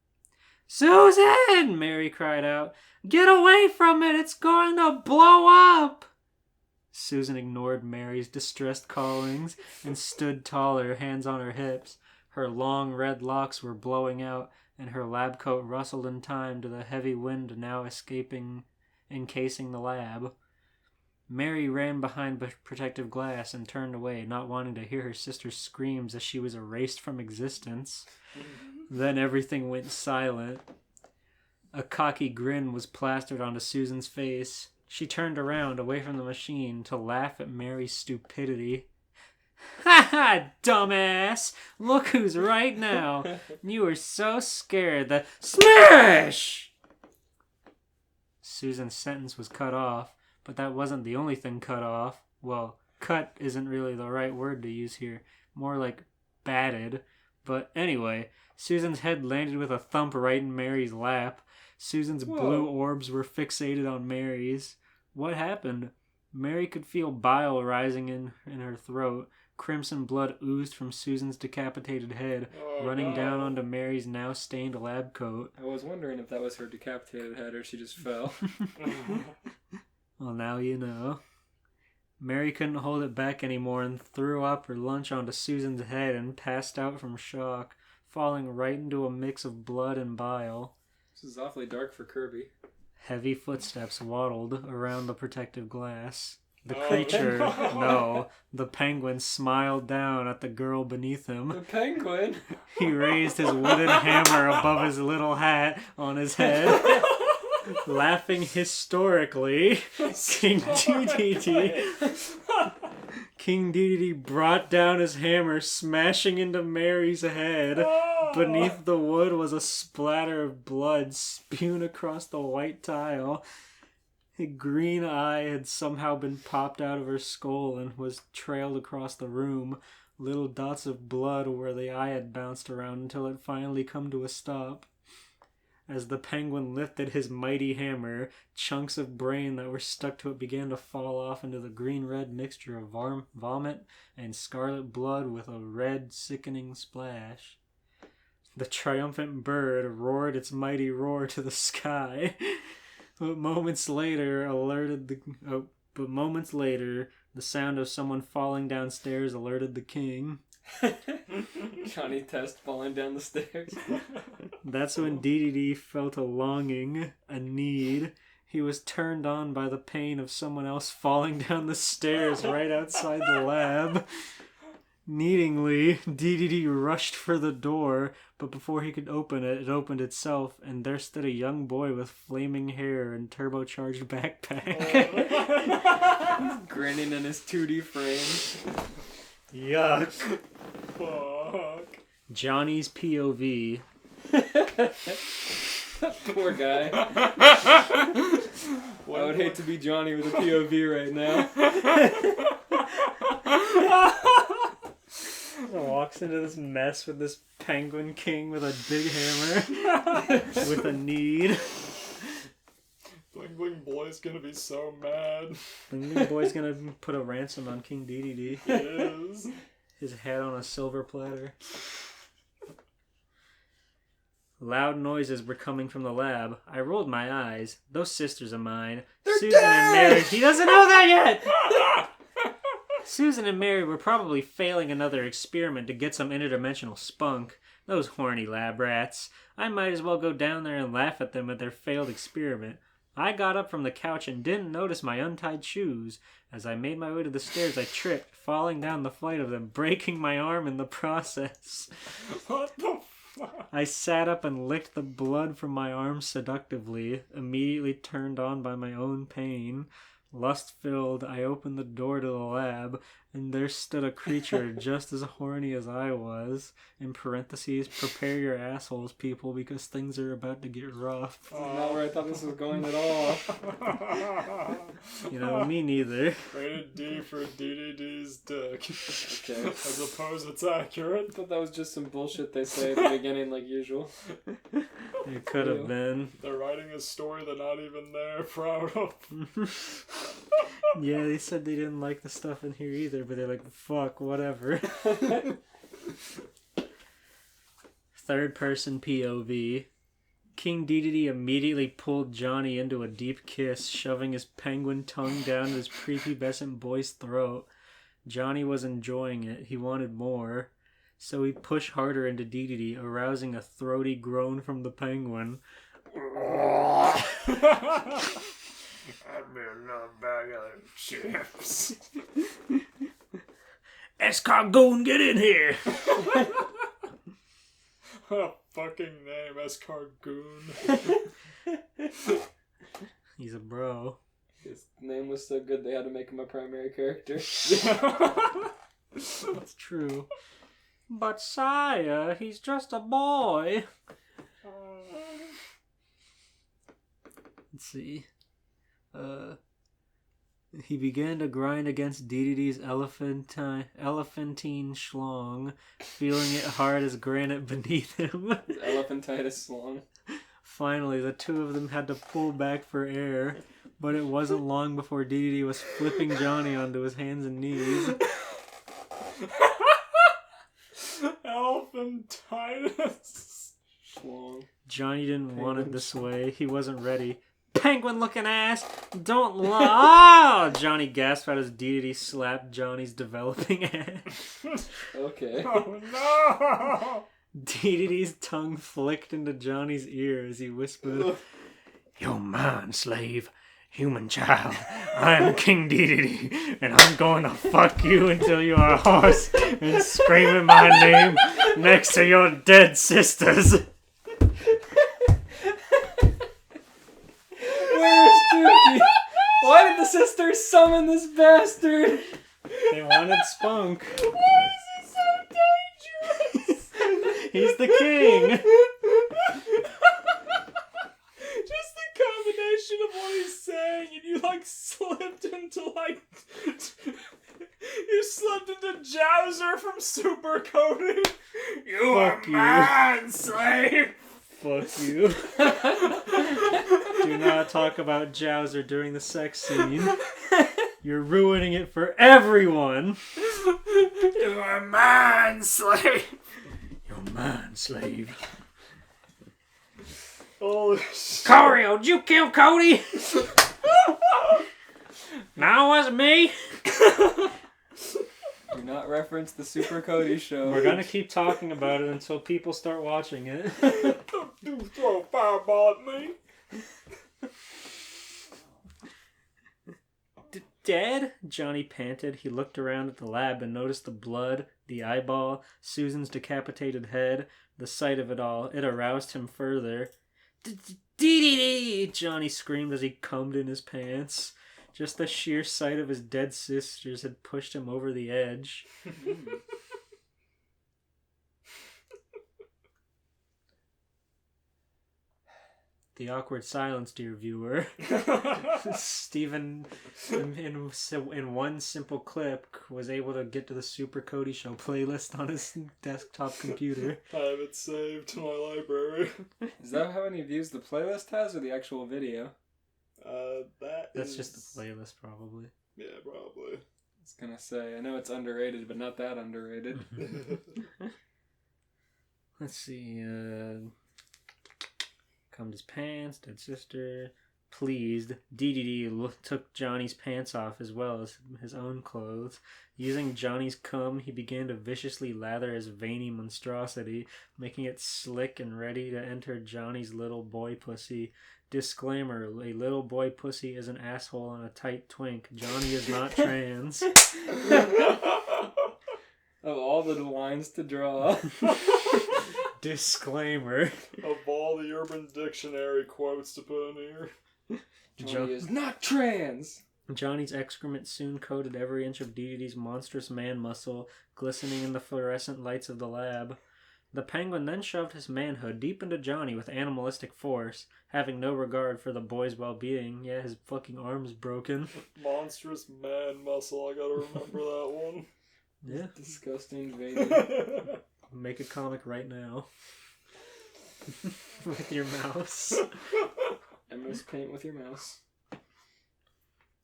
"Susan!" Mary cried out. "Get away from it! It's going to blow up!" Susan ignored Mary's distressed callings and stood taller, hands on her hips. Her long red locks were blowing out, and her lab coat rustled in time to the heavy wind now encasing the lab. Mary ran behind protective glass and turned away, not wanting to hear her sister's screams as she was erased from existence. Then everything went silent. A cocky grin was plastered onto Susan's face. She turned around away from the machine to laugh at Mary's stupidity. Ha ha, dumbass! Look who's right now. You were so scared that... Smash! Susan's sentence was cut off, but that wasn't the only thing cut off. Well, cut isn't really the right word to use here. More like batted. But anyway, Susan's head landed with a thump right in Mary's lap. Susan's blue orbs were fixated on Mary's. What happened? Mary could feel bile rising in her throat. Crimson blood oozed from Susan's decapitated head, running down onto Mary's now stained lab coat. I was wondering if that was her decapitated head or she just fell. Well, now you know. Mary couldn't hold it back anymore and threw up her lunch onto Susan's head and passed out from shock, falling right into a mix of blood and bile. This is awfully dark for Kirby. Heavy footsteps waddled around the protective glass. The creature, no, the penguin smiled down at the girl beneath him. The penguin? He raised his wooden hammer above his little hat on his head. Laughing historically, King Dedede brought down his hammer, smashing into Mary's head. Beneath the wood was a splatter of blood spewed across the white tile. A green eye had somehow been popped out of her skull and was trailed across the room. Little dots of blood where the eye had bounced around until it finally come to a stop. As the penguin lifted his mighty hammer, chunks of brain that were stuck to it began to fall off into the green-red mixture of vomit and scarlet blood with a red, sickening splash. The triumphant bird roared its mighty roar to the sky. But moments later, the sound of someone falling downstairs alerted the king. Johnny Test falling down the stairs. That's when Dedede felt a longing, a need. He was turned on by the pain of someone else falling down the stairs right outside the lab. Needingly, Dedede rushed for the door, but before he could open it, it opened itself, and there stood a young boy with flaming hair and turbocharged backpack. Grinning in his 2D frame. Yuck. Fuck. Johnny's POV. Poor guy. I would hate to be Johnny with a POV right now. Walks into this mess with this penguin king with a big hammer with a need. Bling Bling Boy's gonna be so mad. Bling Bling Boy's gonna put a ransom on King Dedede. He is. His head on a silver platter. Loud noises were coming from the lab. I rolled my eyes. Those sisters of mine, They're Susan dead! and Mary. He doesn't know that yet! Susan and Mary were probably failing another experiment to get some interdimensional spunk. Those horny lab rats. I might as well go down there and laugh at them at their failed experiment. I got up from the couch and didn't notice my untied shoes. As I made my way to the stairs, I tripped, falling down the flight of them, breaking my arm in the process. What the fuck? I sat up and licked the blood from my arm seductively, immediately turned on by my own pain. Lust-filled, I opened the door to the lab, and there stood a creature just as horny as I was. In parentheses, prepare your assholes, people, because things are about to get rough. Not where I thought this was going at all. You know, me neither. Rated D for DDD's dick. Okay. I suppose it's accurate. I thought that was just some bullshit they say at the beginning like usual. It could have been. They're writing a story they're not even there proud of. Yeah, they said they didn't like the stuff in here either, but they're like, fuck, whatever. Third person POV. King Dedede immediately pulled Johnny into a deep kiss, shoving his penguin tongue down his prepubescent boy's throat. Johnny was enjoying it. He wanted more. So he pushed harder into Dedede, arousing a throaty groan from the penguin. I'd be another bag of chips. Escargoon, get in here! What a fucking name, Escargoon. He's a bro. His name was so good they had to make him a primary character. That's true. But sire, he's just a boy. Let's see. He began to grind against DDD's elephantine schlong, feeling it hard as granite beneath him. His elephantitis slong. Finally, the two of them had to pull back for air, but it wasn't long before DDD was flipping Johnny onto his hands and knees. Elephantitis. Schlong. Johnny didn't want it this way. He wasn't ready. Penguin-looking ass! Don't lie! Oh! Johnny gasped out as DDD slapped Johnny's developing ass. Okay. Oh no! DDD's tongue flicked into Johnny's ear as he whispered, "You're mine, slave. Human child. I am King DDD, and I'm going to fuck you until you are a horse and screaming my name next to your dead sisters." Where's Dookie? Why did the sisters summon this bastard? They wanted Spunk. Why is he so dangerous? He's the king. Just the combination of what he's saying, and you like slipped into like you slipped into Jowser from Super Cody. You Fuck you. are mine, slave. Fuck you. Do not talk about Jowser during the sex scene. You're ruining it for everyone. You are mine, slave. You're mine, slave. Holy shit. Corio, did you kill Cody? No, it wasn't me. Do not reference the Super Cody show. We're gonna keep talking about it until people start watching it. Don't throw a fireball at me. Dad? Johnny panted. He looked around at the lab and noticed the blood, the eyeball, Susan's decapitated head. The sight of it all, it aroused him further. Dee-dee-dee! Johnny screamed as he combed in his pants. Just the sheer sight of his dead sisters had pushed him over the edge. The awkward silence, dear viewer. Stephen, in one simple clip, was able to get to the Super Cody Show playlist on his desktop computer. I have it saved to my library. Is that how many views the playlist has, or the actual video? That's just the playlist, probably. Yeah, probably. I was gonna say, I know it's underrated, but not that underrated. Let's see, combed his pants, dead sister. Pleased, DDD took Johnny's pants off as well as his own clothes. Using Johnny's cum, he began to viciously lather his veiny monstrosity, making it slick and ready to enter Johnny's little boy pussy. Disclaimer, a little boy pussy is an asshole and a tight twink. Johnny is not trans. Of all the lines to draw. Disclaimer. Of all the Urban Dictionary quotes to put in here. Johnny is not trans! Johnny's excrement soon coated every inch of DDD's monstrous man muscle, glistening in the fluorescent lights of the lab. The penguin then shoved his manhood deep into Johnny with animalistic force, having no regard for the boy's well-being, yet his fucking arm's broken. Monstrous man muscle, I gotta remember that one. Yeah. Disgusting veiny. Make a comic right now. With your mouse. MS Paint with your mouse.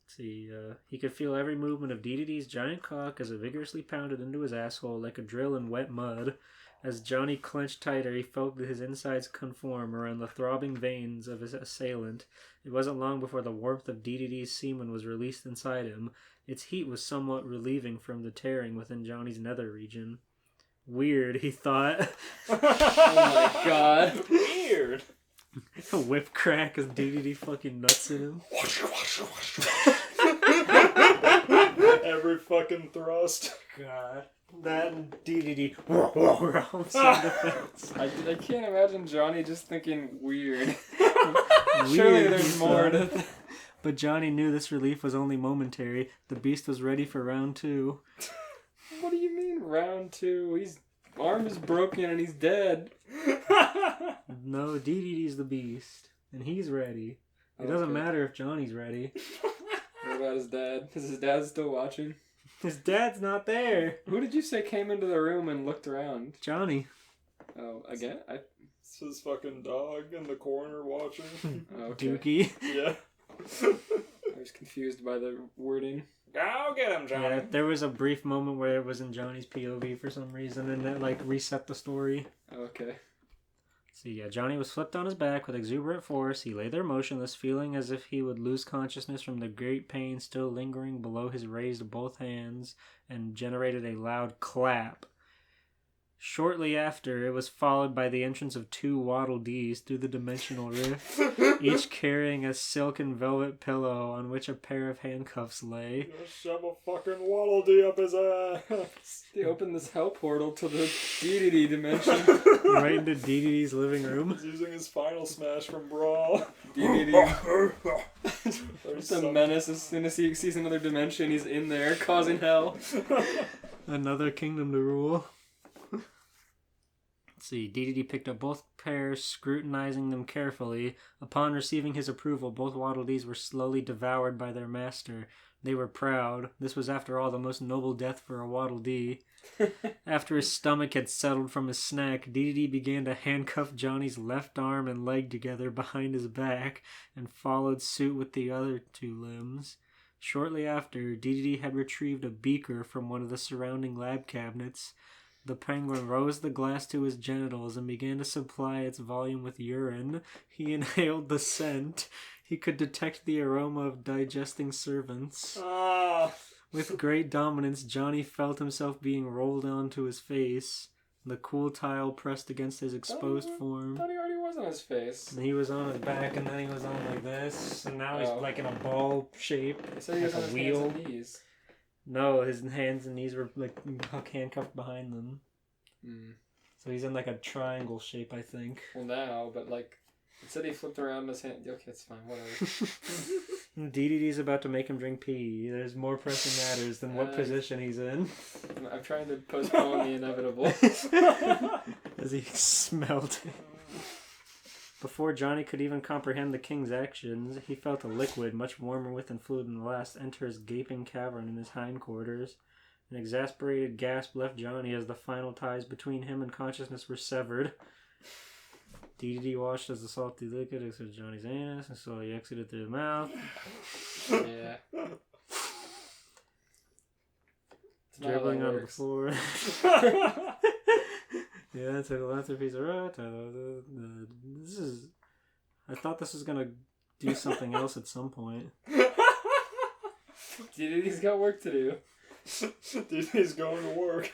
See, he could feel every movement of DDD's giant cock as it vigorously pounded into his asshole like a drill in wet mud. As Johnny clenched tighter, he felt his insides conform around the throbbing veins of his assailant. It wasn't long before the warmth of DDD's semen was released inside him. Its heat was somewhat relieving from the tearing within Johnny's nether region. Weird, he thought. Oh my god. Weird. A whip crack as DDD fucking nuts in him. Every fucking thrust. God. That and DDD. Sound effects. I can't imagine Johnny just thinking weird. Weird, Surely there's he more thought. to But Johnny knew this relief was only momentary. The beast was ready for round 2. What do you mean round 2? His arm is broken and he's dead. No, DDD's the beast. And he's ready. It doesn't matter if Johnny's ready. What about his dad? Is his dad still watching? His dad's not there. Who did you say came into the room and looked around? Johnny. Oh, again? It's his fucking dog in the corner watching. Okay. Dookie. Yeah. I was confused by the wording. Go get him, Johnny. Yeah, there was a brief moment where it was in Johnny's POV for some reason, and that like reset the story. Okay. So yeah, Johnny was flipped on his back with exuberant force. He lay there motionless, feeling as if he would lose consciousness from the great pain still lingering below his raised both hands, and generated a loud clap. Shortly after, it was followed by the entrance of 2 Waddle Dees through the dimensional rift, each carrying a silk and velvet pillow on which a pair of handcuffs lay. Just shove a fucking Waddle Dee up his ass. They opened this hell portal to the DDD dimension. Right into DDD's living room. He's using his final smash from Brawl. DDD. There's The menace, as soon as he sees another dimension, he's in there, causing hell. Another kingdom to rule. Let's see, DDD picked up both pairs, scrutinizing them carefully. Upon receiving his approval, both Waddle Dees were slowly devoured by their master. They were proud. This was, after all, the most noble death for a Waddle Dee. After his stomach had settled from his snack, DDD began to handcuff Johnny's left arm and leg together behind his back, and followed suit with the other 2 limbs. Shortly after, DDD had retrieved a beaker from one of the surrounding lab cabinets. The penguin rose the glass to his genitals and began to supply its volume with urine. He inhaled the scent. He could detect the aroma of digesting servants. With great dominance, Johnny felt himself being rolled onto his face. The cool tile pressed against his exposed form. I thought he already was on his face. And he was on his back, and then he was on like this, and now he's like in a ball shape, I said he was like on a his wheel. hands and knees. No, his hands and knees were like handcuffed behind them. So he's in like a triangle shape, I think. Well, now, but like, it said he flipped around his hand. Okay, it's fine, whatever. DDD's about to make him drink pee. There's more pressing matters than what position he's in. I'm trying to postpone the inevitable. As he smelled it. Before Johnny could even comprehend the king's actions, he felt a liquid, much warmer within fluid than the last, enter his gaping cavern in his hindquarters. An exasperated gasp left Johnny as the final ties between him and consciousness were severed. DDD watched as the salty liquid exited Johnny's anus and slowly exited through the mouth. Yeah. Dribbling on the floor. Yeah, that's a masterpiece of art. This is. I thought this was gonna do something else at some point. DDD's got work to do. DDD's going to work.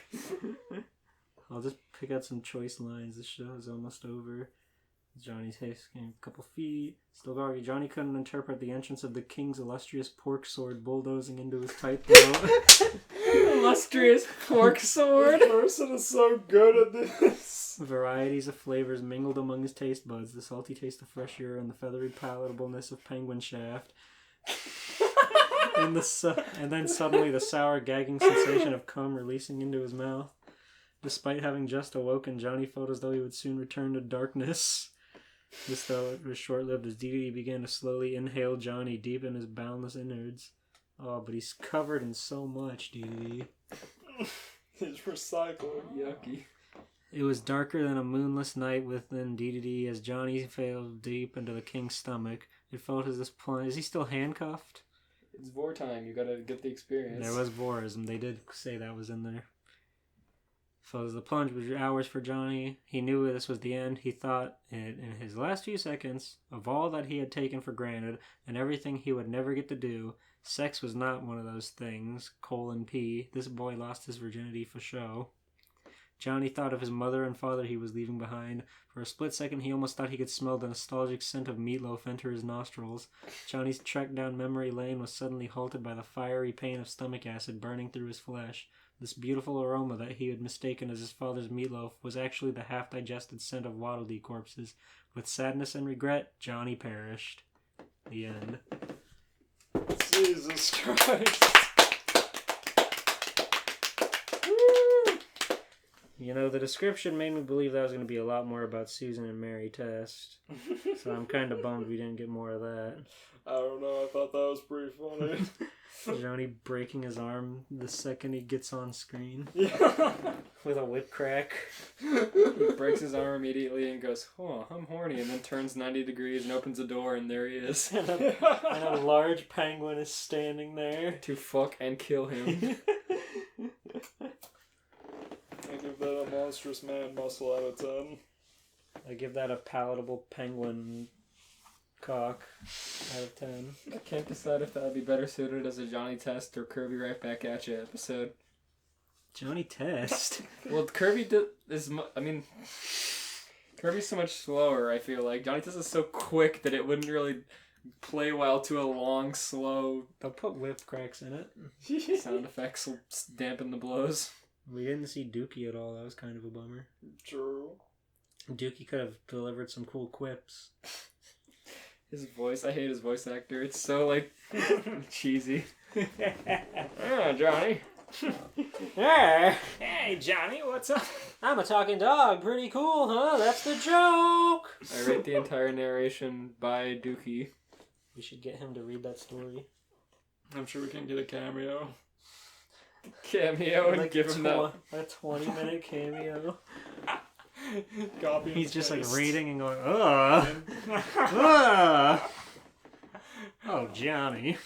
I'll just pick out some choice lines. This show is almost over. Johnny's haste came a couple feet. Still groggy. Johnny couldn't interpret the entrance of the king's illustrious pork sword bulldozing into his tight throat. Illustrious pork sword. This person is so good at this. Varieties of flavors mingled among his taste buds. The salty taste of fresh urine and the feathery palatableness of penguin shaft. And then suddenly the sour gagging sensation of cum releasing into his mouth. Despite having just awoken, Johnny felt as though he would soon return to darkness. This, though, it was short-lived as DDD began to slowly inhale Johnny deep in his boundless innards. Oh, but he's covered in so much, DDD. He's recycling. Yucky. It was darker than a moonless night within DDD as Johnny fell deep into the king's stomach. It felt as this plunge. Is he still handcuffed? It's vor time. You gotta get the experience. There was vorism. They did say that was in there. So as the plunge was hours for Johnny, he knew this was the end. He thought, in his last few seconds, of all that he had taken for granted and everything he would never get to do. Sex was not one of those things. P. This boy lost his virginity for show. Johnny thought of his mother and father he was leaving behind. For a split second, he almost thought he could smell the nostalgic scent of meatloaf enter his nostrils. Johnny's trek down memory lane was suddenly halted by the fiery pain of stomach acid burning through his flesh. This beautiful aroma that he had mistaken as his father's meatloaf was actually the half-digested scent of Waddle Dee corpses. With sadness and regret, Johnny perished. The end. Jesus Christ. You know, the description made me believe that was going to be a lot more about Susan and Mary Test. So I'm kind of bummed we didn't get more of that. I don't know, I thought that was pretty funny. Johnny breaking his arm the second he gets on screen. Yeah. With a whip crack. He breaks his arm immediately and goes, "Oh, I'm horny," and then turns 90 degrees and opens the door, and there he is. And a large penguin is standing there. To fuck and kill him. I give that a monstrous man muscle out of 10. I give that a palatable penguin cock out of 10. I can't decide if that would be better suited as a Johnny Test or Kirby Right Back At You episode. Johnny Test? Well, Kirby's so much slower, I feel like. Johnny Test is so quick that it wouldn't really play well to a long, slow... They'll put whip cracks in it. Sound effects will dampen the blows. We didn't see Dookie at all. That was kind of a bummer. True. Dookie could have delivered some cool quips. His voice, I hate his voice actor. It's so, like, cheesy. Oh, Johnny. Hey, Johnny, what's up? I'm a talking dog. Pretty cool, huh? That's the joke. I rate the entire narration by Dookie. We should get him to read that story. I'm sure we can get a cameo. Cameo and give him that. A 20-minute cameo. Copy and He's just like paste. reading and going, oh, Johnny.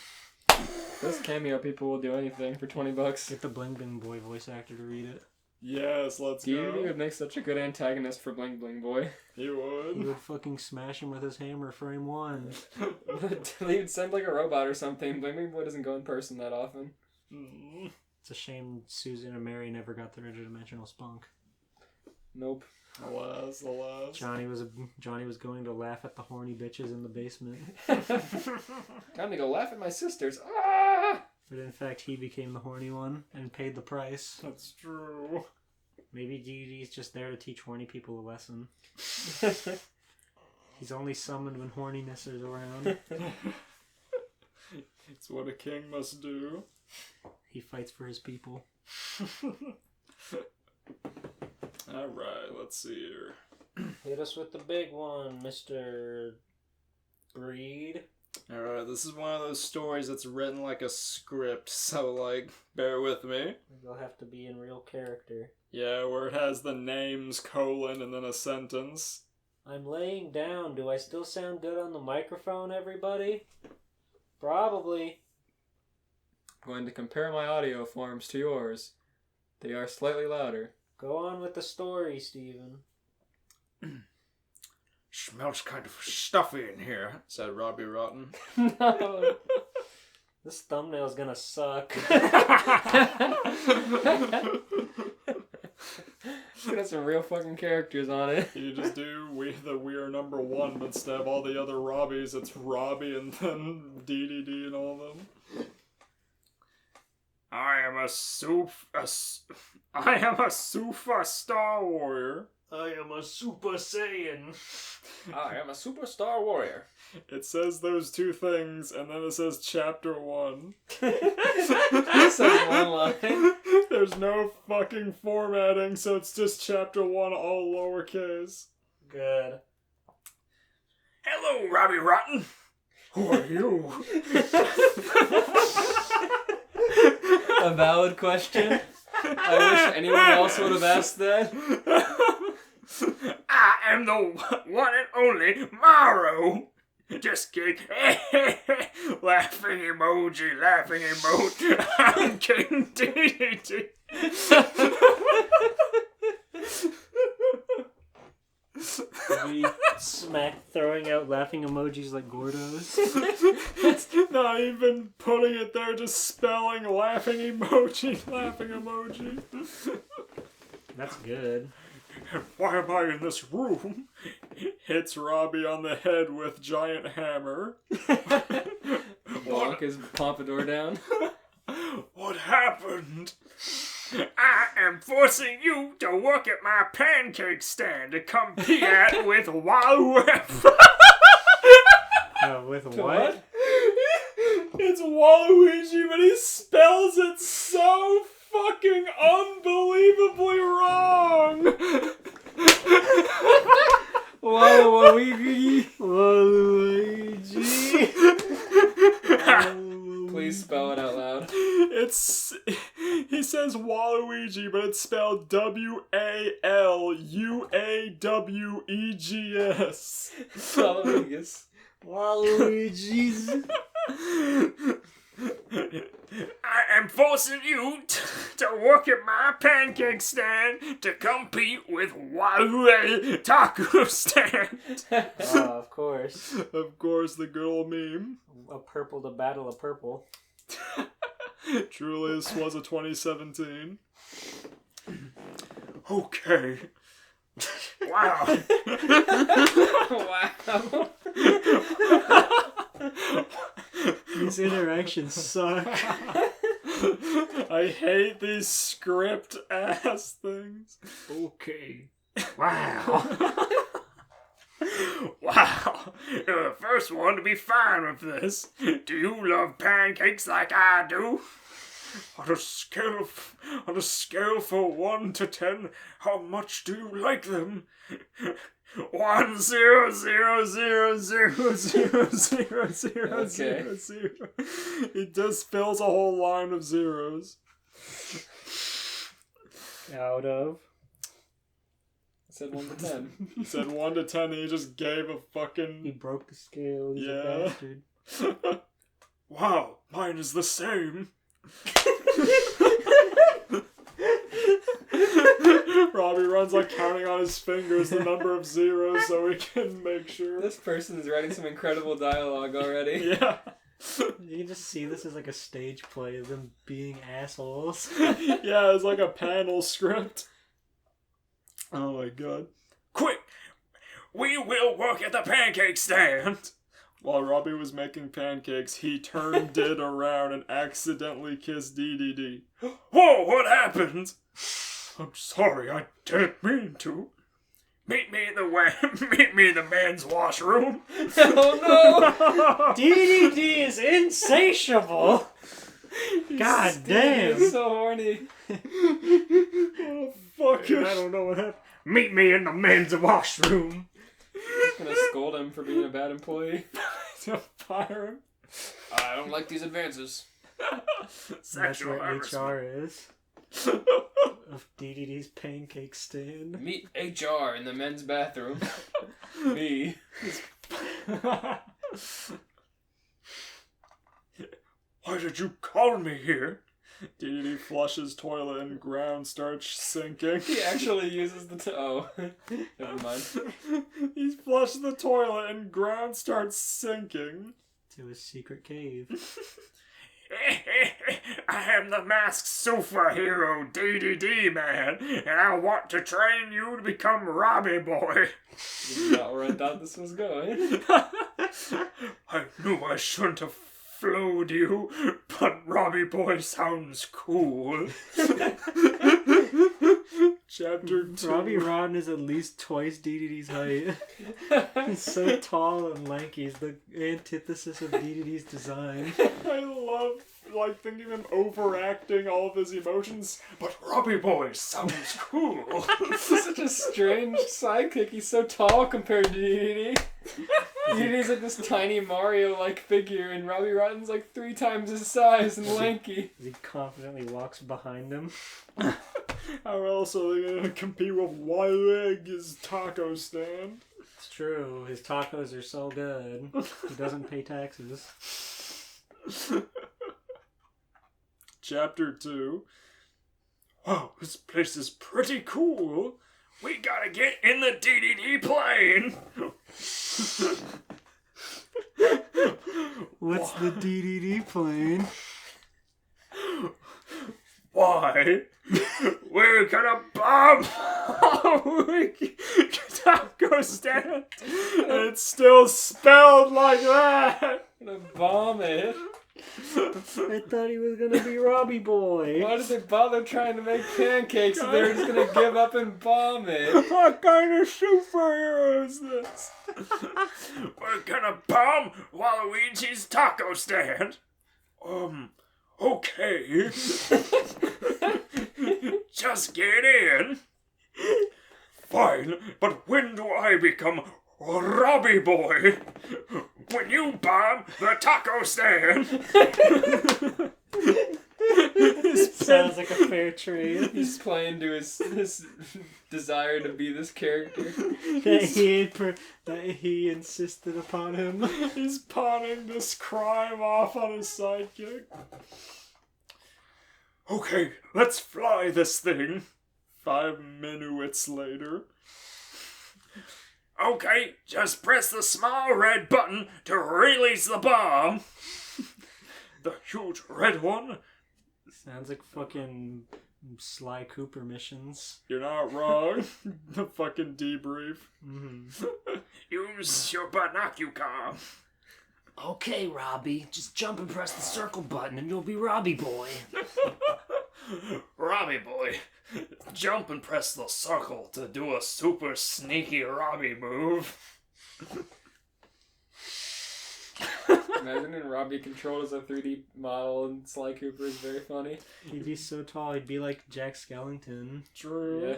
Those cameo people will do anything for $20. Get the Bling Bling Boy voice actor to read it. Yes, let's He go. would make such a good antagonist for Bling Bling Boy. He He would. would fucking smash him with his hammer frame 1. He would send like a robot or something. Bling Bling Boy doesn't go in person that often. Mm. It's a shame Susan and Mary never got their interdimensional spunk. Nope. Alas, alas. Johnny was going to laugh at the horny bitches in the basement. Time to go laugh at my sisters. Ah! But in fact, he became the horny one and paid the price. That's true. Maybe DD's just there to teach horny people a lesson. He's only summoned when horniness is around. It's what a king must do. He fights for his people. Alright, let's see here. Hit us with the big one, Mr. Breed. Alright, this is one of those stories that's written like a script, so, like, bear with me. You'll have to be in real character. Yeah, where it has the names, colon, and then a sentence. I'm laying down. Do I still sound good on the microphone, everybody? Probably. Going to compare my audio forms to yours. They are slightly louder. Go on with the story, Steven. Smells kind of stuffy in here, said Robbie Rotten. No. This thumbnail's gonna suck. Got some real fucking characters on it. You just do we are number one, but instead of all the other Robbies, it's Robbie and then DDD and all of them. I am a super Star Warrior. I am a Super Saiyan. I am a superstar warrior. It says those two things, and then it says Chapter 1. That says one line. There's no fucking formatting, so it's just Chapter 1, all lowercase. Good. Hello, Robbie Rotten. Who are you? A valid question. I wish anyone else would have asked that. I am the one and only Mario. Just kidding. Laughing emoji. I'm King DDD. We smack throwing out laughing emojis like Gordos. It's not even putting it there, just spelling laughing emoji. That's good. Why am I in this room? Hits Robbie on the head with giant hammer. Walk his pompadour down. What happened? I am forcing you to work at my pancake stand to compete at with WoW. With what? It's Waluigi, but he spells it so fucking unbelievably wrong. Waluigi. Waluigi. Please spell it out loud. He says Waluigi, but it's spelled Waluegs. Waluigi's. Waluigi's. I am forcing you to work at my pancake stand to compete with Waluigi taco stand. Of course. Of course, the good old meme. A purple to battle a purple. Truly, this was a 2017. Okay. Wow. Wow. These interactions suck. I hate these script ass things. Okay. Wow. Wow. You're the first one to be fine with this. Do you love pancakes like I do? On a scale for 1 to 10, how much do you like them? 1 0 0 0 0 0 0 0 0 0 0. He just fills a whole line of zeros. Out of. I said 1 to 10. He said 1 to 10 and he just gave a He fucking... broke the scale. He's Yeah. a bastard. Wow, mine is the same. Robbie runs like counting on his fingers the number of zeros so he can make sure. This person is writing some incredible dialogue already. Yeah. You can just see this as like a stage play of them being assholes. Yeah, it's like a panel script. Oh my god. Quick! We will work at the pancake stand! While Robbie was making pancakes, he turned it around and accidentally kissed DDD. Whoa, what happened? I'm sorry, I didn't mean to. Meet me in the men's washroom. Oh DDD is insatiable! God no! damn! He's so horny. Oh, fuck it. I don't know what happened. Meet me in the men's washroom. I'm gonna scold him for being a bad employee. Fire him. I don't like these advances. That's Sexual what harassment. HR is. Of DDD's pancake stand. Meet HR in the men's bathroom. Me. Why did you call me here? DDD flushes toilet and ground starts sinking. He actually uses the oh. Never mind. He flushes the toilet and ground starts sinking. To his secret cave. I am the masked superhero DDD man, and I want to train you to become Robbie Boy. This is not where I thought this was going. I knew I shouldn't have flowed you, but Robbie Boy sounds cool. Chapter 2. Robbie Rodden is at least twice DDD's height. He's so tall and lanky. He's the antithesis of DDD's design. I love, thinking of him overacting all of his emotions. But Robbie Boy sounds cool. He's such a strange sidekick. He's so tall compared to DDD. DDD's like this tiny Mario-like figure, and Robbie Rodden's like 3 times his size and lanky. He confidently walks behind him. How else are they going to compete with Waluigi's taco stand? It's true. His tacos are so good. He doesn't pay taxes. Chapter 2. Wow, this place is pretty cool. We gotta get in the DDD plane. What's the DDD plane? Why? We're gonna bomb taco stand. And it's still spelled like that. I'm gonna bomb it. I thought he was gonna be Robbie Boy. Why did they bother trying to make pancakes if they were just gonna give up and bomb it? What kind of superhero is this? We're gonna bomb Waluigi's taco stand. Okay. Just get in. Fine, but when do I become Robbie Boy? When you bomb the taco stand. Sounds like a fair trade. He's playing to his desire to be this character. that he insisted upon him. He's pawning this crime off on his sidekick. Okay, let's fly this thing. 5 minutes later. Okay, just press the small red button to release the bomb. The huge red one. Sounds like fucking Sly Cooper missions. You're not wrong. The fucking debrief. Use your binocular. Okay, Robbie, just jump and press the circle button and you'll be Robbie Boy. Robbie Boy, jump and press the circle to do a super sneaky Robbie move. Imagine when Robbie controlled as a 3D model and Sly Cooper is very funny. He'd be so tall, he'd be like Jack Skellington. True. Yeah.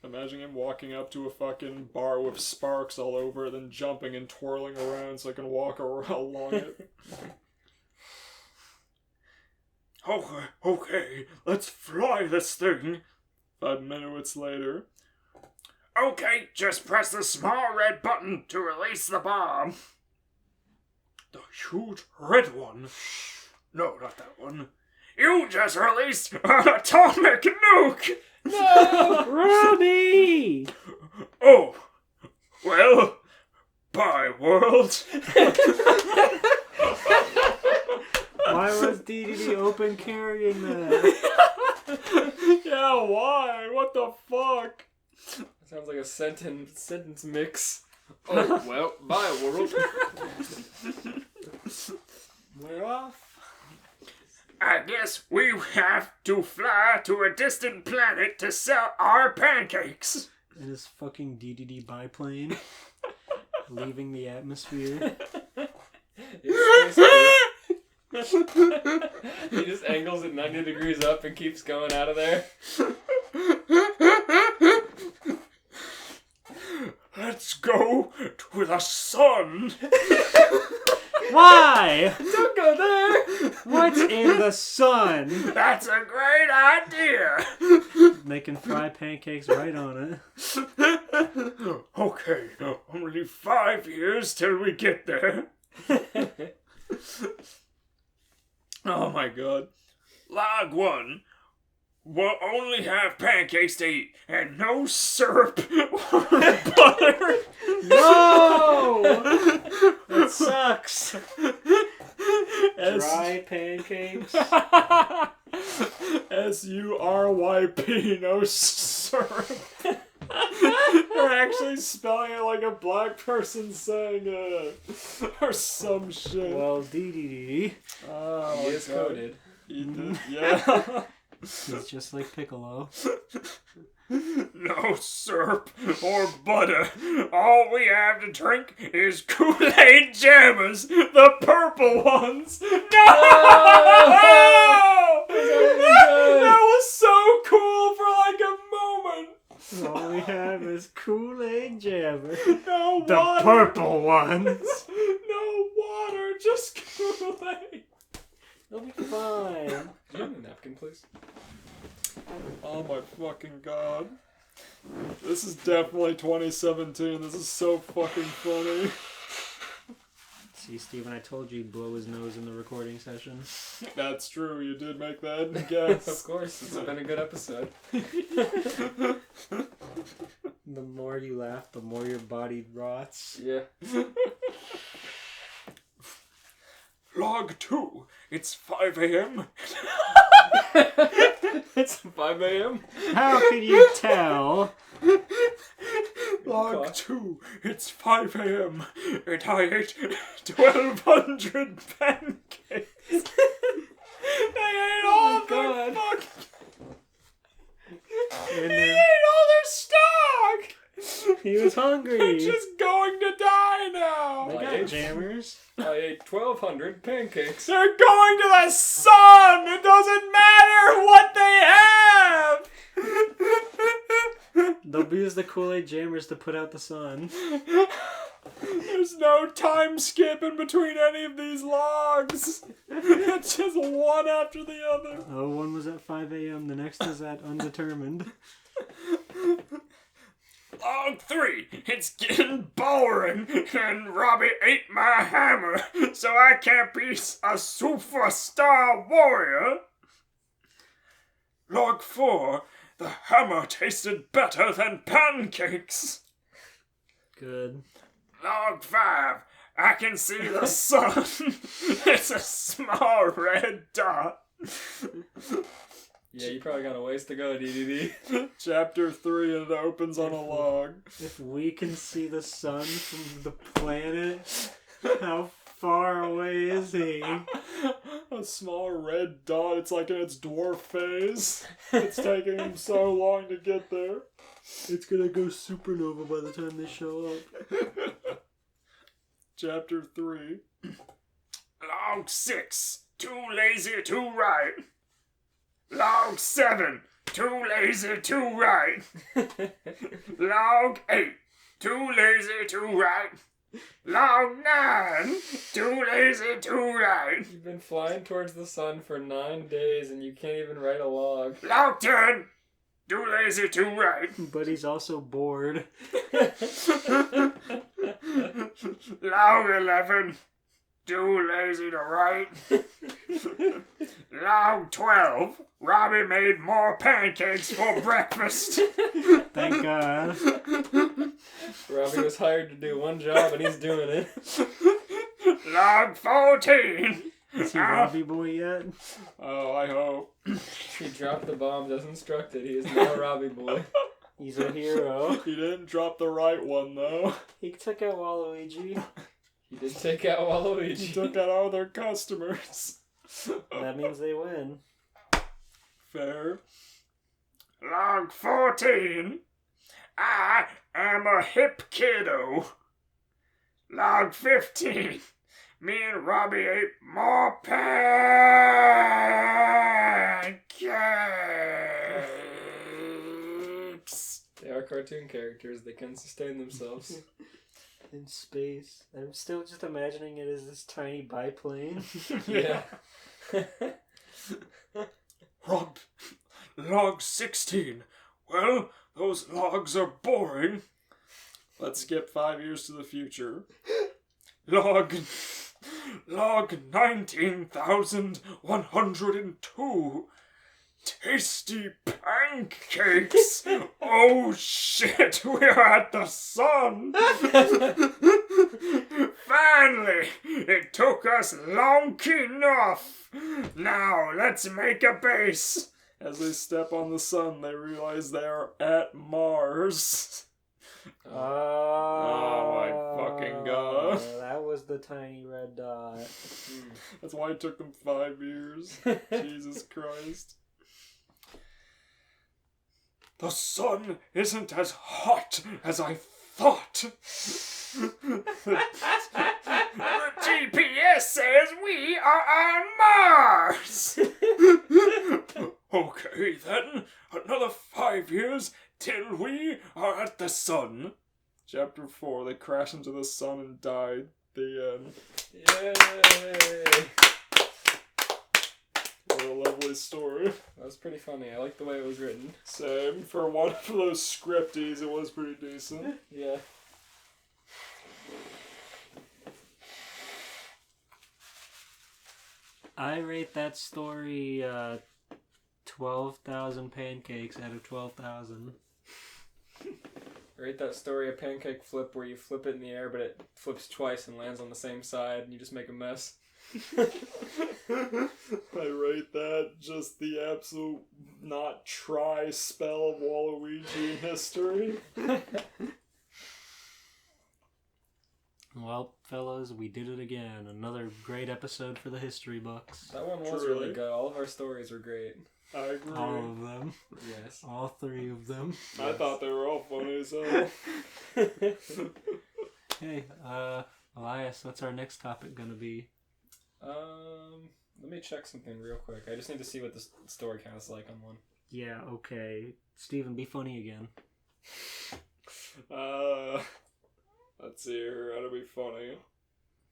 Imagine him walking up to a fucking bar with sparks all over it, then jumping and twirling around so I can walk along it. Okay, let's fly this thing. 5 minutes later. Okay, just press the small red button to release the bomb. The huge red one. No, not that one. You just released an atomic nuke! No! Robbie! Oh, well, bye, world. Why was DDD open carrying that? Yeah, why? What the fuck? Sounds like a sentence mix. Oh, well, bye, world. We're off. I guess we have to fly to a distant planet to sell our pancakes. In his fucking DDD biplane. Leaving the atmosphere. He just angles it 90 degrees up and keeps going out of there. Let's go to the sun. Why? Don't go there! What's in the sun? That's a great idea. They can fry pancakes right on it. Okay, only 5 years till we get there. Oh my god. Log 1. We'll only have pancakes to eat and no syrup or butter. No! That sucks. S- Dry pancakes. SURYP, no syrup. They're actually spelling it like a black person saying it. Or some shit. Well, DDD. Oh, He is God. coded. He did, yeah. He's just like Piccolo. No syrup or butter. All we have to drink is Kool-Aid Jammers, the purple ones. No! That was so cool for like a moment. All we have is Kool-Aid Jammer. No The water. purple ones. No water, just Kool-Aid. They'll be fine. Do you have a napkin, please? Oh my fucking god. This is definitely 2017. This is so fucking funny. See, Steven, I told you he'd blow his nose in the recording session. That's true, you did make that Of guess. course, it's been a good episode. The more you laugh, the more your body rots. Yeah. Log 2. It's 5 a.m. It's 5 a.m. How can you tell? Log 2. It's 5 a.m. and I ate 1,200 pancakes. They ate all their fucking... And They ate all their stock! he was hungry. They're just going to die now. They got jammers. I ate 1,200 pancakes. They're going to the sun! It doesn't matter what they have! They'll use the Kool-Aid jammers to put out the sun. There's no time skip in between any of these logs. It's just one after the other. Oh, one was at 5 a.m., the next is at undetermined. Log 3, it's getting boring, and Robbie ate my hammer, so I can't be a superstar warrior. Log 4, the hammer tasted better than pancakes. Good. Log 5, I can see the sun. It's a small red dot. Yeah, you probably got a ways to go, DDD. Chapter 3, and it opens on a log. If we can see the sun from the planet, how far away is he? A small red dot. It's like in its dwarf phase. It's taking him so long to get there. It's gonna go supernova by the time they show up. Chapter 3. Log 6, too lazy to write. Log 7, too lazy to write. Log 8, too lazy to write. Log 9, too lazy to write. You've been flying towards the sun for 9 days and you can't even write a log. Log 10, too lazy to write. But he's also bored. Log 11, too lazy to write. Log 12, Robbie made more pancakes for breakfast. Thank God. Robbie was hired to do one job and he's doing it. Log 14. Is he Robbie Boy yet? Oh, I hope. He dropped the bombs as instructed. He is now Robbie Boy. He's a hero. He didn't drop the right one, though. He took out Waluigi. He did take out He Waluigi. took out all their customers. That means they win. Fair. Log 14. I am a hip kiddo. Log 15. Me and Robbie ate more pancakes. They are cartoon characters. They can sustain themselves. In space. I'm still just imagining it as this tiny biplane. Yeah. Log 16. Well, those logs are boring. Let's skip 5 years to the future. Log 19,102. Tasty pancakes. Oh shit, we're at the sun. Finally, it took us long enough. Now let's make a base. As they step on the sun, they realize they are at Mars. Oh my fucking god. That was the tiny red dot. That's why it took them 5 years. Jesus Christ. The sun isn't as hot as I thought. The GPS says we are on Mars. Okay then, another 5 years till we are at the sun. Chapter 4, they crash into the sun and die. The end. Yay! What a lovely story. That was pretty funny. I like the way it was written. Same. For one of those scripties, it was pretty decent. Yeah. I rate that story 12,000 pancakes out of 12,000. Rate that story a pancake flip where you flip it in the air but it flips twice and lands on the same side and you just make a mess. I rate that just the absolute not try spell of Waluigi in history. Well, fellas, we did it again. Another great episode for the history books. That one was Truly. really good. All of our stories were great. I agree. All of them. Yes. All 3 of them. I thought they were all funny as hell. Hey, Elias, what's our next topic gonna be? Let me check something real quick. I just need to see what the story count is like on one. Yeah, okay. Steven, be funny again. Let's see here. How to be funny.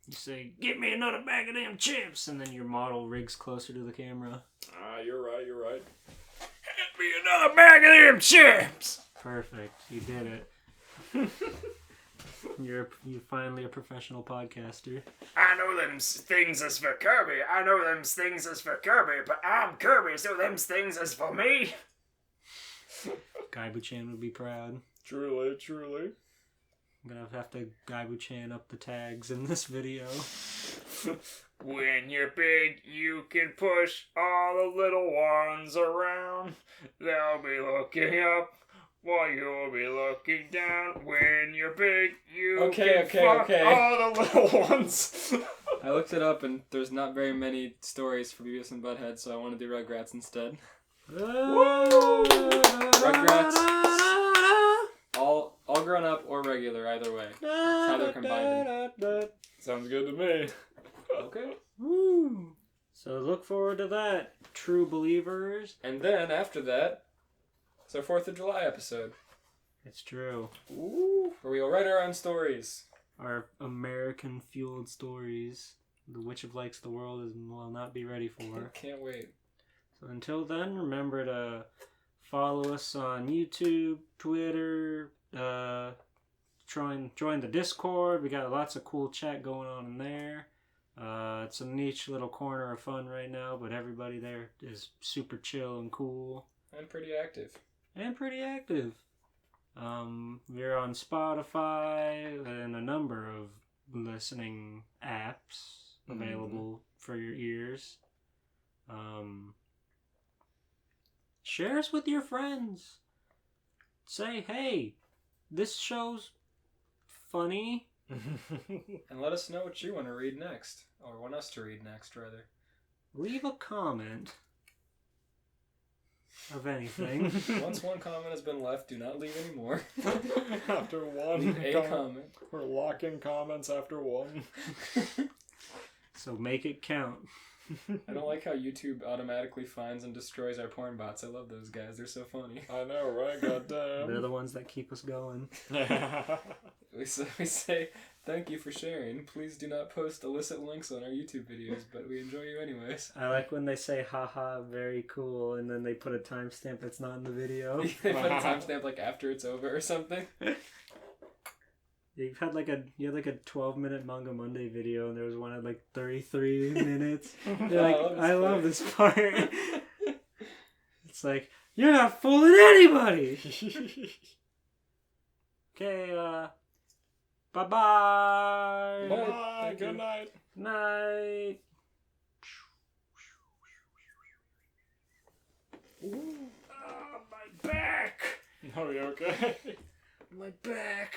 You say, "Get me another bag of them chips," and then your model rigs closer to the camera. You're right. Get me another bag of them chips. Perfect. You did it. You're finally a professional podcaster. I know them things is for Kirby. But I'm Kirby, so them things is for me. Gaibu-chan would be proud. Truly. I'm gonna have to Gaibu-chan up the tags in this video. When you're big, you can push all the little ones around. They'll be looking up while you'll be looking down. When you're big, you can fuck all the little ones. I looked it up and there's not very many stories for Beavis and Butthead, so I want to do Rugrats instead. Rugrats. All grown up or regular, either way. That's how they're combined. Sounds good to me. Okay. Woo! So look forward to that, true believers. And then after that, it's our 4th of July episode. It's true. Ooh. Where we will write our own stories. Our American-fueled stories. The Witch of Likes the World will not be ready for. Can't wait. So until then, remember to follow us on YouTube, Twitter, join the Discord. We got lots of cool chat going on in there. It's a niche little corner of fun right now, but everybody there is super chill and cool. And pretty active. We're on Spotify and a number of listening apps available for your ears. Share us with your friends. Say, hey, this show's funny. And let us know what you want to read next. Or want us to read next, rather. Leave a comment of anything. Once one comment has been left, do not leave any more. After one Leave a comment. We're locking comments after one. So make it count. I don't like how YouTube automatically finds and destroys our porn bots. I love those guys. They're so funny. I know, right? Goddamn. They're the ones that keep us going. We say, thank you for sharing. Please do not post illicit links on our YouTube videos, but we enjoy you anyways. I like when they say, haha, very cool, and then they put a timestamp that's not in the video. They put a timestamp like after it's over or something. You had like a 12-minute Manga Monday video, and there was one at like 33 minutes. You're like, I love this part. It's like, you're not fooling anybody. Okay, bye-bye. Bye. Good night. Night. Oh, my back. Are you okay? My back.